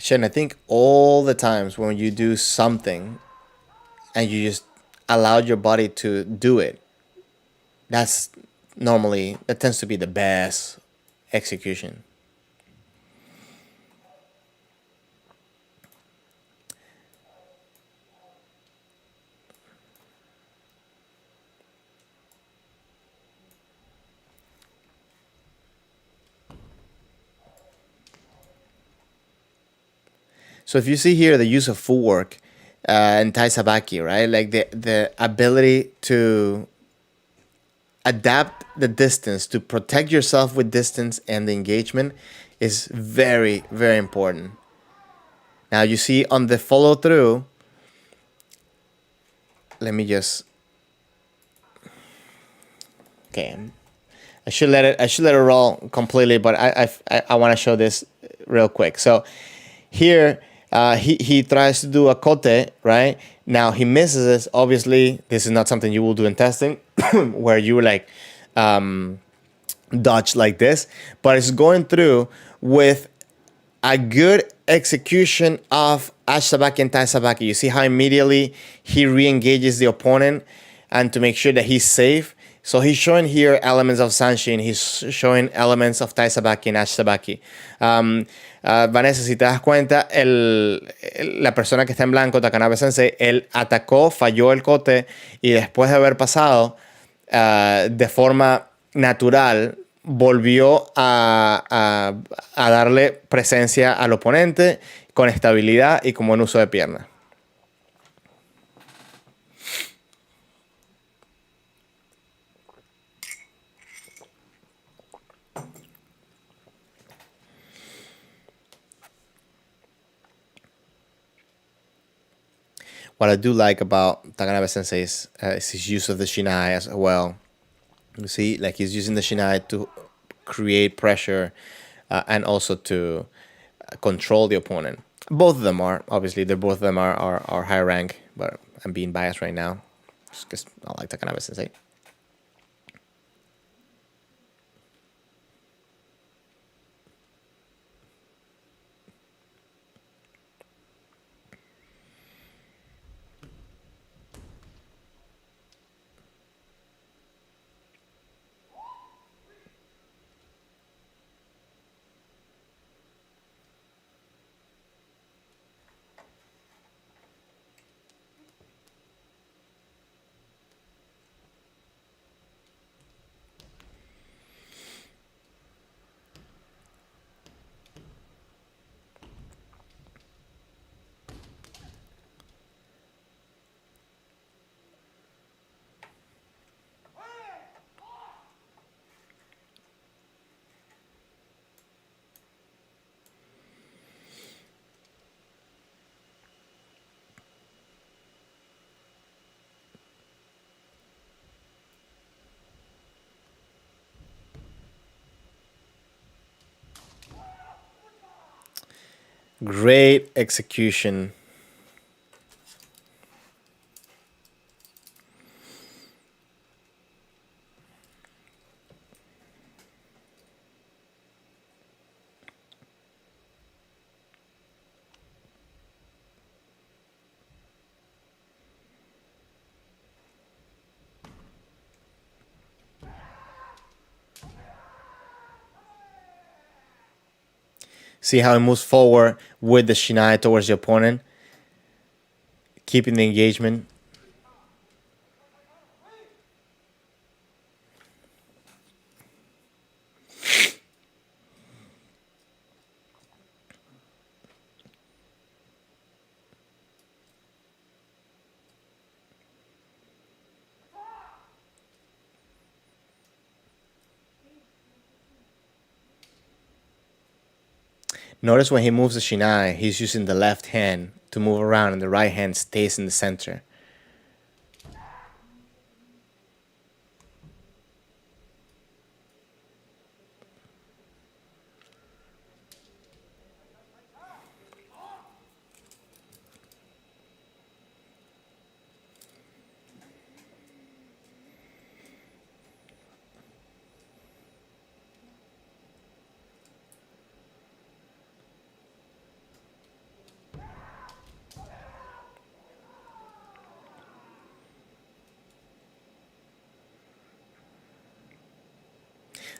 Shen, I think all the times when you do something and you just allow your body to do it, that tends to be the best execution. So if you see here the use of footwork and Tai Sabaki, right? Like the ability to adapt the distance, to protect yourself with distance and the engagement is very, very important. Now you see on the follow through, let me just, okay. I should let it roll completely, but I want to show this real quick. So here, he tries to do a kote, right? Now he misses this. Obviously, this is not something you will do in testing, where you like dodge like this, but it's going through with a good execution of Ashabaki and Tai Sabaki. You see how immediately he re-engages the opponent and to make sure that he's safe. So he's showing here elements of Sanshin, he's showing elements of Tai Sabaki and Ashabaki. Vanessa, si te das cuenta, la persona que está en blanco, Takanabe Sensei, él atacó, falló el kote y después de haber pasado de forma natural, volvió a darle presencia al oponente con estabilidad y con buen uso de pierna. What I do like about Takanabe Sensei is his use of the Shinai as well. You see, like he's using the Shinai to create pressure and also to control the opponent. Both of them are, obviously, both of them are high rank, but I'm being biased right now just because I like Takanabe Sensei. Great execution. See how he moves forward with the shinai towards the opponent, keeping the engagement. Notice when he moves the shinai, he's using the left hand to move around and the right hand stays in the center.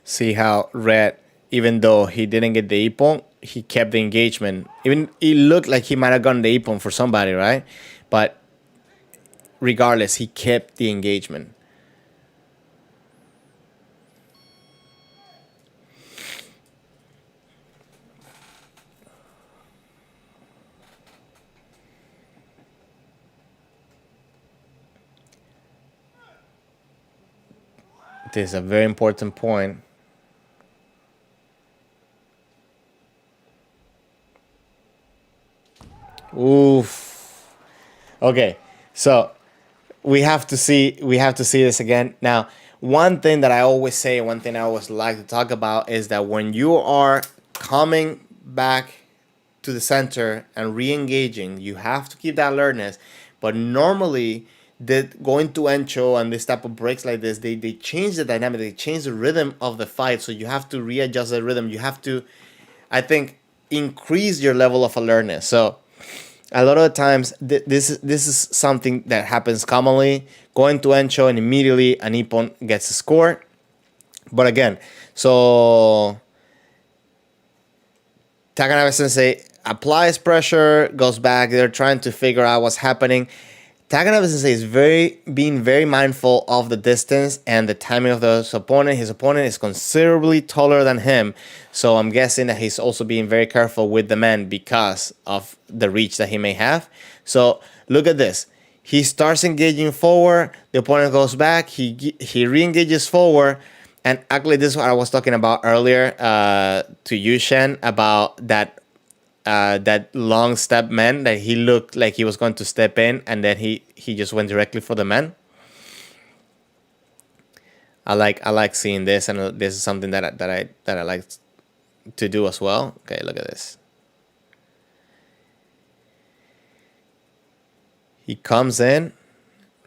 See how Red, even though he didn't get the ippon, he kept the engagement. Even it looked like he might have gotten the ippon for somebody, right? But regardless, he kept the engagement. This is a very important point. Oof. Okay, so we have to see this again. Now, one thing that I always say, one thing I always like to talk about is that when you are coming back to the center and re-engaging, you have to keep that alertness. But normally, going to encho and this type of breaks like this, they change the dynamic, they change the rhythm of the fight. So you have to readjust the rhythm. You have to, I think, increase your level of alertness. So a lot of the times, this is something that happens commonly. Going to encho and immediately an ippon gets a score. But again, so Takanabe Sensei applies pressure, goes back. They're trying to figure out what's happening. Takanabe Sensei is being very mindful of the distance and the timing of his opponent. His opponent is considerably taller than him, so I'm guessing that he's also being very careful with the man because of the reach that he may have. So look at this. He starts engaging forward. The opponent goes back. He re-engages forward. And actually, this is what I was talking about earlier to Yushen about that long step man that he looked like he was going to step in and then he just went directly for the man. I like seeing this, and this is something that I like to do as well. Okay, look at this. He comes in,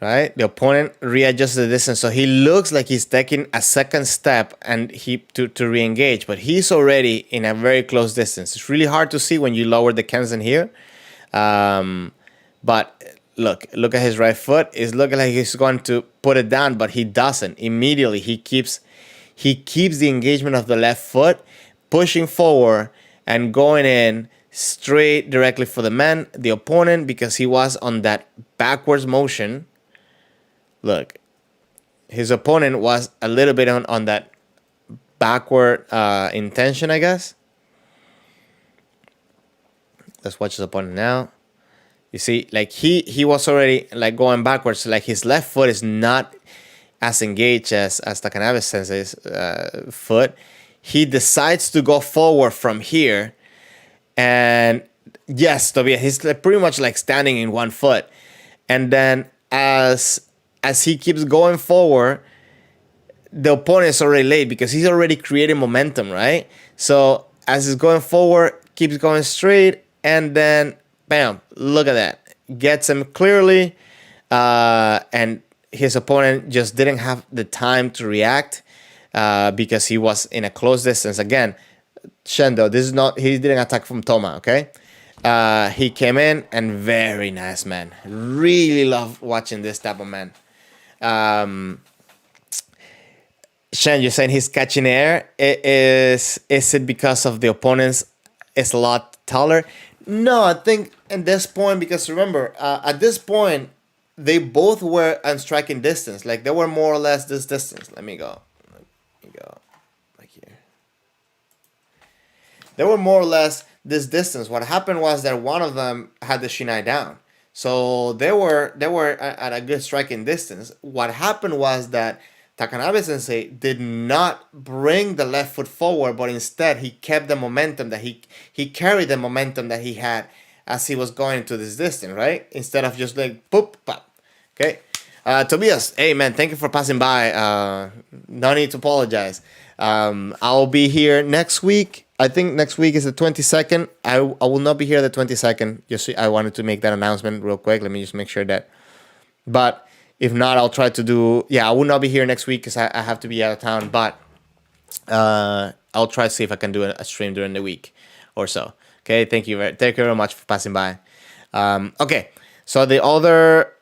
right? The opponent readjusts the distance, so he looks like he's taking a second step and to re-engage, but he's already in a very close distance. It's really hard to see when you lower the Kensen here, but look at his right foot. It's looking like he's going to put it down, but he doesn't. Immediately he keeps the engagement of the left foot, pushing forward and going in straight directly for the man, the opponent, because he was on that backwards motion. Look, his opponent was a little bit on that backward intention, I guess. Let's watch his opponent now. You see, like he was already like going backwards. Like his left foot is not as engaged as Takanabe Sensei's foot. He decides to go forward from here. And yes, Tobias, he's pretty much like standing in one foot. And then as he keeps going forward, the opponent is already late because he's already creating momentum, right? So as he's going forward, keeps going straight, and then bam, look at that, gets him clearly, and his opponent just didn't have the time to react because he was in a close distance. Again, Shendo, this is not, he didn't attack from Toma, okay? He came in and very nice, man. Really love watching this type of man. Shen, you're saying he's catching air. Is it because of the opponent's is a lot taller? No, I think at this point, because remember, at this point, they both were on striking distance. Like they were more or less this distance. Let me go. Like here. They were more or less this distance. What happened was that one of them had the Shinai down. So they were at a good striking distance. What happened was that Takanabe Sensei did not bring the left foot forward, but instead he kept the momentum that he carried the momentum that he had as he was going to this distance, right? Instead of just like poop, pop. Okay. Tobias, hey man, thank you for passing by. No need to apologize. I'll be here next week. I think next week is the 22nd. I will not be here the 22nd. Just I wanted to make that announcement real quick. Let me just make sure that. But if not, I'll try to do. Yeah, I will not be here next week because I have to be out of town. But I'll try to see if I can do a stream during the week or so. Okay, thank you very much for passing by. Okay, so the other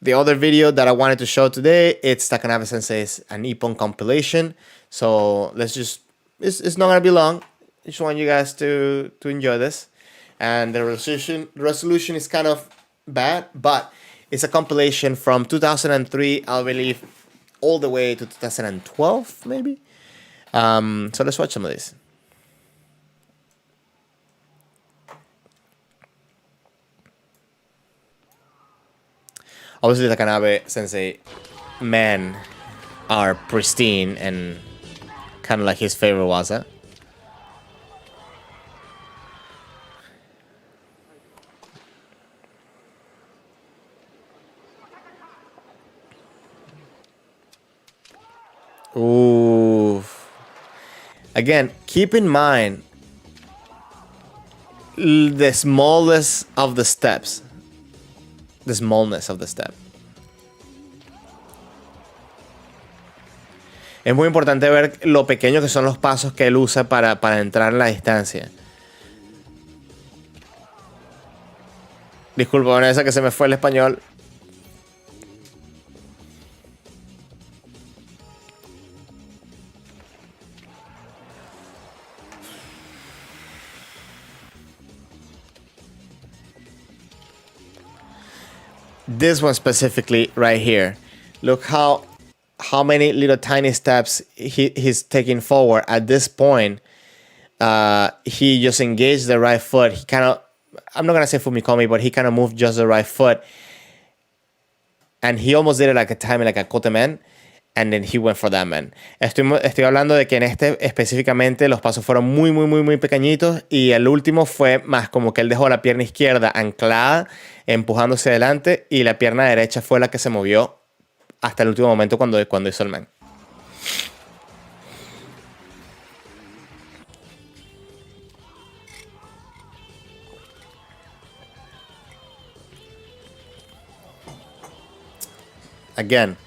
video that I wanted to show today, it's Takanabe Sensei's an Ippon compilation. So let's just, it's not gonna be long. I just want you guys to enjoy this. And the resolution is kind of bad, but it's a compilation from 2003, I believe, all the way to 2012, maybe. So let's watch some of this. Obviously, the Takanabe Sensei men are pristine and kind of like his favorite waza. Ooh. Again, keep in mind the smallest of the steps. The smallness of the step. Es muy importante ver lo pequeño que son los pasos que él usa para entrar en la distancia. Disculpa, Vanessa, que se me fue el español. This one specifically right here. Look how many little tiny steps he's taking forward. At this point, he just engaged the right foot. He kind of, I'm not going to say fumikomi, but he kind of moved just the right foot. And he almost did it like a timing, like a kotemen. And then he went for that man. Estoy hablando de que en este específicamente los pasos fueron muy pequeñitos y el último fue más como que él dejó la pierna izquierda anclada, empujándose adelante y la pierna derecha fue la que se movió hasta el último momento cuando hizo el man. Again,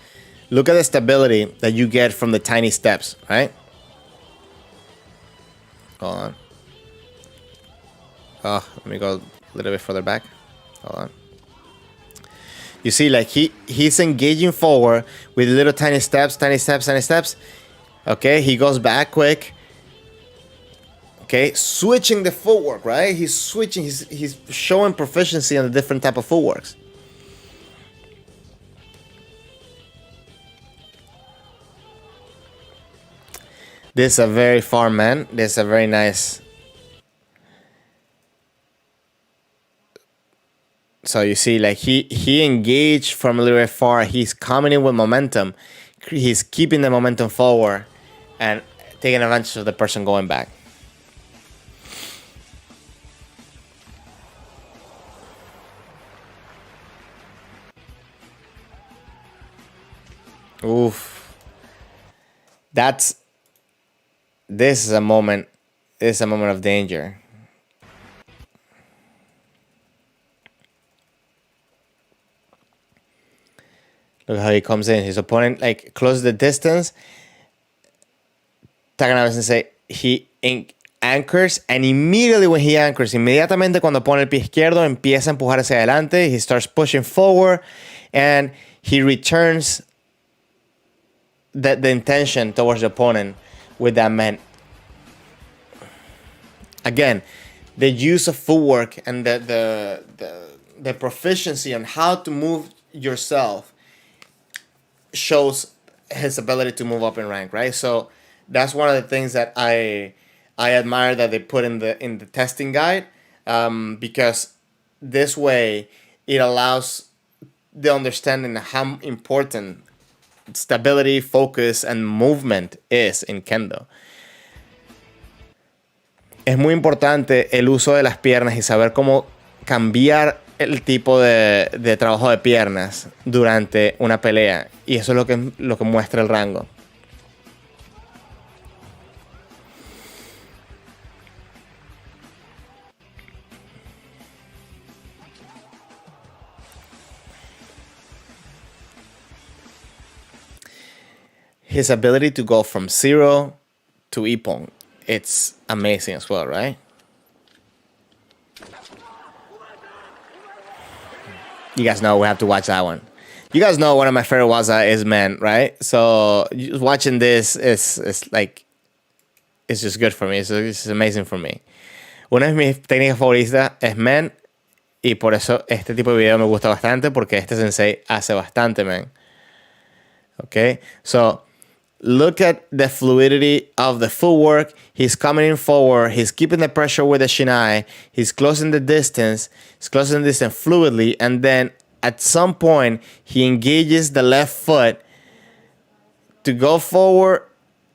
look at the stability that you get from the tiny steps, right? Hold on. Oh, let me go a little bit further back. Hold on. You see, like he's engaging forward with little tiny steps. Okay, he goes back quick. Okay, switching the footwork, right? He's switching. He's showing proficiency on the different type of footworks. This is a very far man. This is a very nice. So you see, like he engaged from a little bit far. He's coming in with momentum. He's keeping the momentum forward and taking advantage of the person going back. Oof. This is a moment of danger. Look how he comes in. His opponent like closes the distance. Takanabe Sensei, anchors, and immediately when he anchors, inmediatamente cuando pone el pie izquierdo, empieza a empujar hacia adelante. He starts pushing forward, and he returns the intention towards the opponent with that man. Again, the use of footwork and the proficiency on how to move yourself shows his ability to move up in rank, right? So that's one of the things that I admire that they put in the testing guide, because this way it allows the understanding of how important stability, focus, and movement is in Kendo. Es muy importante el uso de las piernas y saber cómo cambiar el tipo de trabajo de piernas durante una pelea. Y eso es lo que muestra el rango. His ability to go from 0 to ippon, it's amazing as well, right? You guys know we have to watch that one. You guys know one of my favorite waza is men, right? So watching this is like, it's just good for me. It's amazing for me. Una de mis técnicas favoritas es men, y por eso este tipo de video me gusta bastante, porque este sensei hace bastante men. Okay, so look at the fluidity of the footwork. He's coming in forward. He's keeping the pressure with the shinai. He's closing the distance. He's closing the distance fluidly. And then at some point, he engages the left foot to go forward.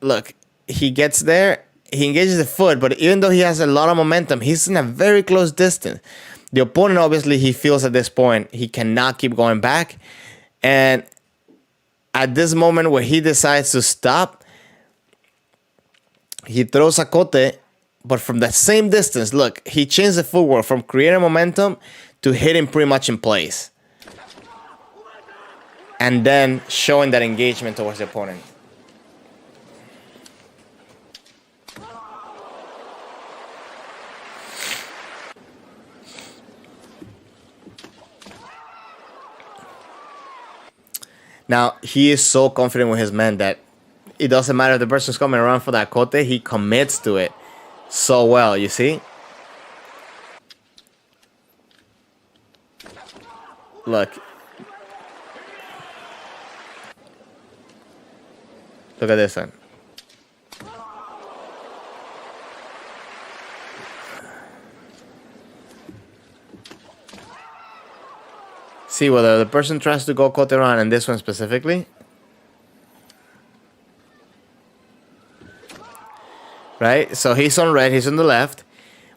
Look, he gets there. He engages the foot. But even though he has a lot of momentum, he's in a very close distance. The opponent, obviously, he feels at this point he cannot keep going back. And at this moment where he decides to stop, he throws a kote, but from the same distance. Look, he changed the footwork from creating momentum to hitting pretty much in place. And then showing that engagement towards the opponent. Now, he is so confident with his men that it doesn't matter if the person's coming around for that kote, he commits to it so well, you see? Look. Look at this one. See, whether the person tries to go kote around, and this one specifically, right? So he's on red, he's on the left.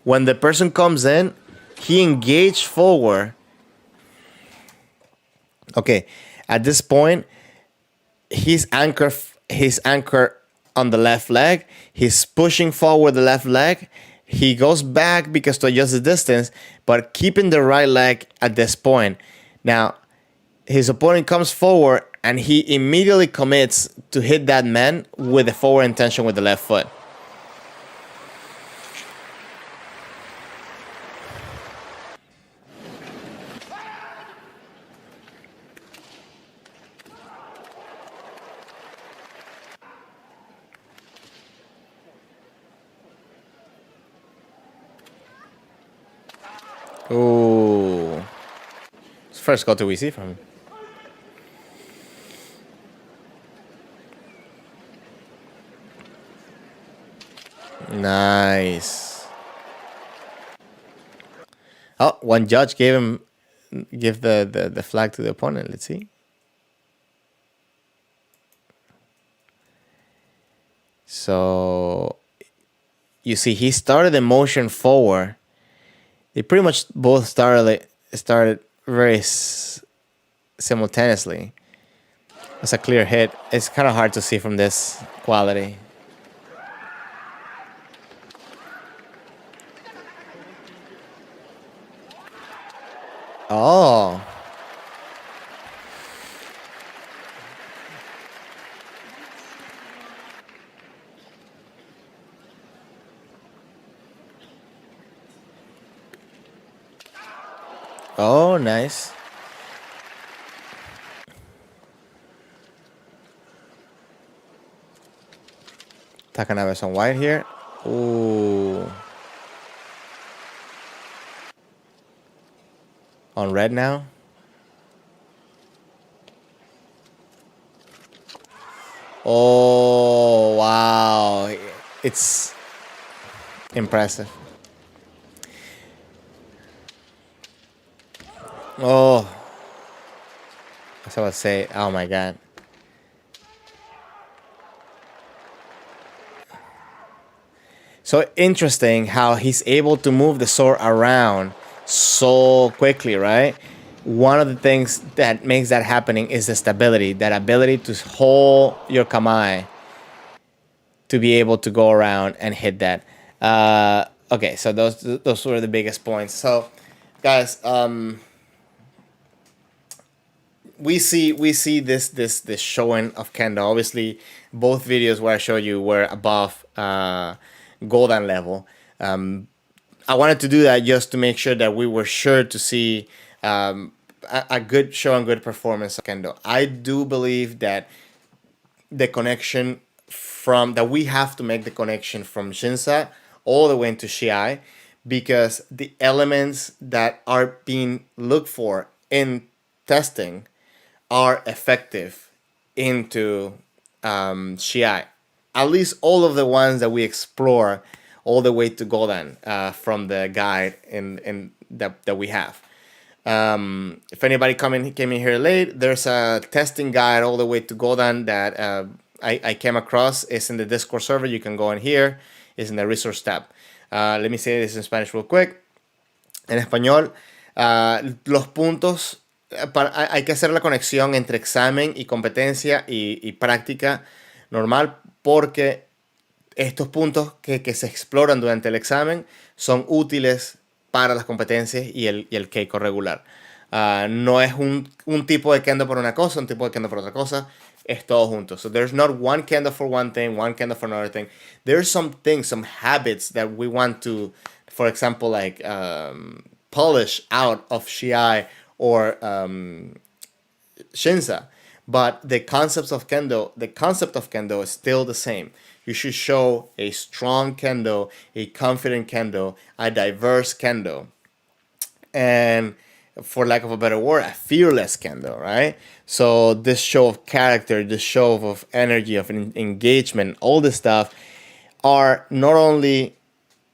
When the person comes in, he engaged forward. Okay, at this point, he's anchored on the left leg. He's pushing forward the left leg. He goes back because to adjust the distance, but keeping the right leg at this point. Now, his opponent comes forward, and he immediately commits to hit that man with the forward intention with the left foot. Ooh. First kote we see from him. Nice. Oh, one judge give the flag to the opponent. Let's see. So you see, he started the motion forward. They pretty much both started very simultaneously. It's a clear hit. It's kind of hard to see from this quality. Oh. Oh, nice. Takanabe on white here. Ooh. On red now. Oh, wow. It's impressive. Oh, I was about to say, oh my God. So interesting how he's able to move the sword around so quickly, right? One of the things that makes that happening is the stability, that ability to hold your kamae to be able to go around and hit that. Okay, so those were the biggest points. So, guys, we see this showing of Kendo. Obviously, both videos where I show you were above golden level. I wanted to do that just to make sure that we were sure to see a good show and good performance of Kendo. I do believe that the connection from that we have to make the connection from Shinsa all the way into Shiai, because the elements that are being looked for in testing are effective into Shiai. At least all of the ones that we explore all the way to Golden from the guide in that we have. If anybody came in here late, there's a testing guide all the way to Golden that I came across. It's in the Discord server. You can go in here. It's in the resource tab. Let me say this in Spanish real quick. En español, los puntos, hay que hacer la conexión entre examen y competencia y práctica normal, porque estos puntos que se exploran durante el examen son útiles para las competencias y el Keiko regular. No es un tipo de kendo por una cosa, un tipo de kendo por otra cosa. Es todo junto. So there's not one kendo for one thing, one kendo for another thing. There's some things, some habits that we want to, for example, like polish out of Shiai or Shinsa. But the concept of kendo is still the same. You should show a strong kendo, a confident kendo, a diverse kendo, and for lack of a better word, a fearless kendo, right? So this show of character, this show of energy, of engagement, all this stuff are not only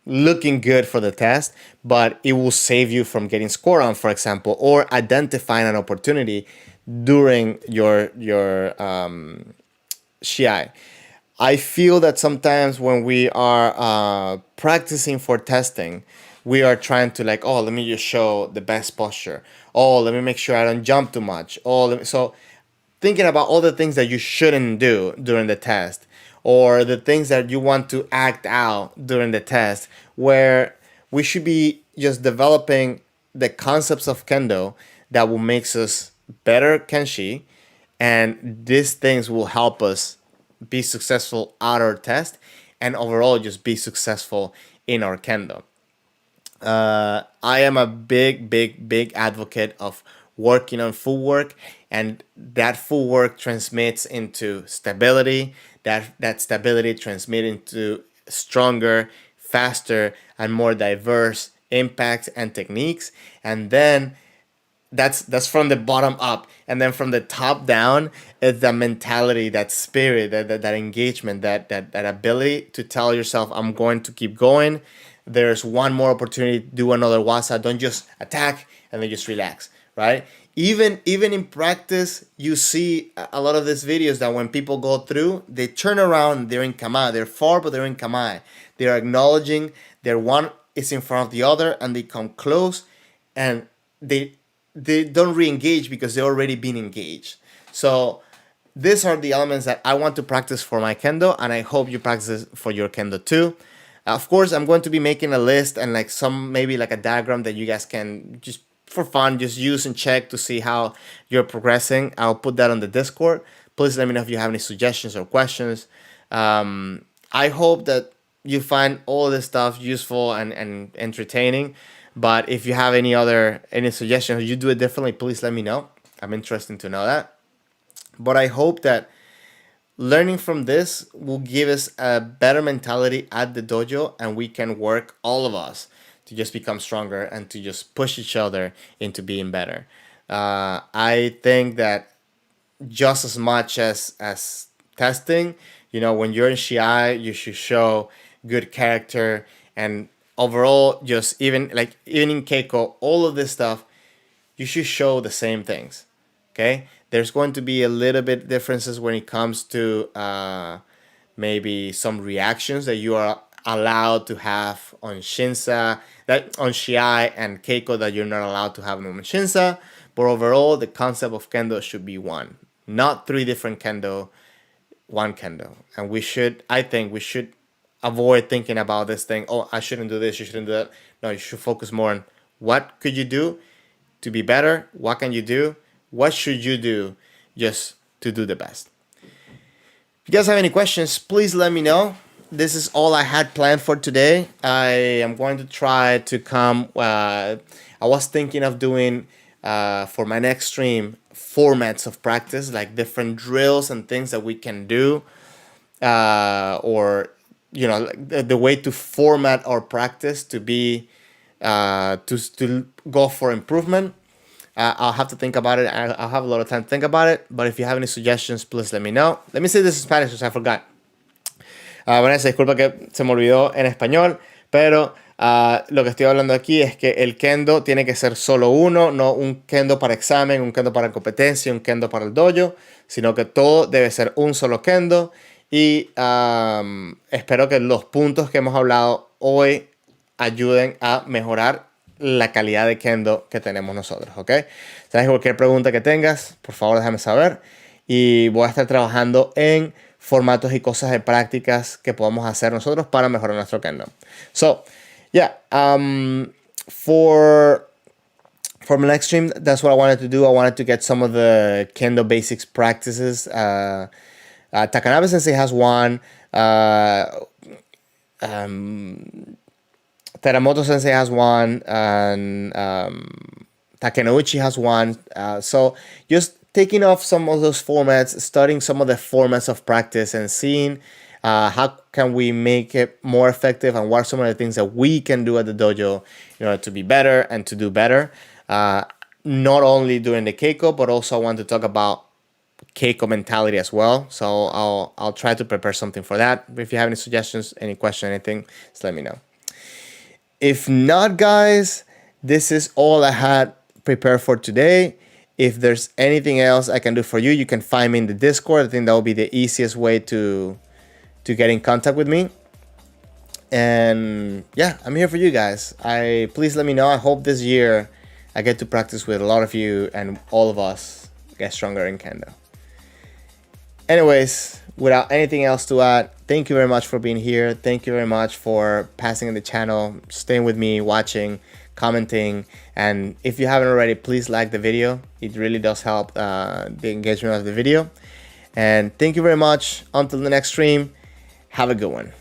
looking good for the test, but it will save you from getting scored on, for example, or identifying an opportunity during your Shiai. I feel that sometimes when we are practicing for testing, we are trying to like, oh, let me just show the best posture. Oh, let me make sure I don't jump too much. So thinking about all the things that you shouldn't do during the test, or the things that you want to act out during the test, where we should be just developing the concepts of kendo that will make us better kenshi, and these things will help us be successful at our test and overall just be successful in our kendo. I am a big advocate of working on footwork, and that footwork transmits into stability. That stability transmits into stronger, faster, and more diverse impacts and techniques. And then that's from the bottom up, and then from the top down is the mentality, that spirit, that engagement, that ability to tell yourself, I'm going to keep going. There's one more opportunity to do another wasa. Don't just attack and then just relax, right? Even in practice, you see a lot of these videos that when people go through, they turn around, they're in kamae, they're far, but they're in kamae. They're acknowledging their one is in front of the other, and they come close, and they don't re-engage because they're already been engaged. So these are the elements that I want to practice for my kendo, and I hope you practice for your kendo too. Of course, I'm going to be making a list and like some, maybe like a diagram that you guys can just for fun just use and check to see how you're progressing. I'll put that on the Discord. Please let me know if you have any suggestions or questions. I hope that you find all this stuff useful and entertaining. But if you have any suggestions, you do it differently, please let me know. I'm interested to know that. But I hope that learning from this will give us a better mentality at the dojo, and we can work, all of us, to just become stronger and to just push each other into being better. I think that just as much as testing, when you're in Shiai, you should show good character, and overall, just even in Keiko, all of this stuff, you should show the same things. Okay, there's going to be a little bit differences when it comes to maybe some reactions that you are allowed to have on Shinsa, that on Shiai and Keiko, that you're not allowed to have them on Shinsa. But overall, the concept of Kendo should be one, not three different Kendo, one Kendo. And I think we should avoid thinking about this thing. Oh, I shouldn't do this, you shouldn't do that. No, you should focus more on what could you do to be better? What can you do? What should you do just to do the best? If you guys have any questions, please let me know. This is all I had planned for today. I am going to try to come. I was thinking of doing for my next stream formats of practice, like different drills and things that we can do, or like the way to format our practice to be to go for improvement. I'll have to think about it. I'll have a lot of time to think about it. But if you have any suggestions, please let me know. Let me say this in Spanish because I forgot. Vanessa, disculpa que se me olvidó en español, pero lo que estoy hablando aquí es que el kendo tiene que ser solo uno, no un kendo para examen, un kendo para competencia, un kendo para el dojo, sino que todo debe ser un solo kendo. Y espero que los puntos que hemos hablado hoy ayuden a mejorar la calidad de kendo que tenemos nosotros, ¿ok? Sabes, cualquier pregunta que tengas, por favor déjame saber, y voy a estar trabajando en formatos y cosas de prácticas que podamos hacer nosotros para mejorar nuestro kendo. So, yeah, for my next stream, that's what I wanted to do. I wanted to get some of the kendo basics practices. Takanabe Sensei has one. Teramoto Sensei has one, and Takenouchi has one. So just taking off some of those formats, studying some of the formats of practice, and seeing how can we make it more effective, and what are some of the things that we can do at the dojo in order to be better and to do better. Not only during the Keiko, but also I want to talk about Keiko mentality as well. So I'll try to prepare something for that. If you have any suggestions, any question, anything, just let me know. If not, guys, this is all I had prepared for today. If there's anything else I can do for you, you can find me in the Discord. I think that will be the easiest way to get in contact with me. And yeah, I'm here for you guys. Please let me know. I hope this year I get to practice with a lot of you and all of us get stronger in Kendo. Anyways, without anything else to add, thank you very much for being here. Thank you very much for passing in the channel, staying with me, watching, commenting. And if you haven't already, please like the video. It really does help the engagement of the video. And thank you very much. Until the next stream, have a good one.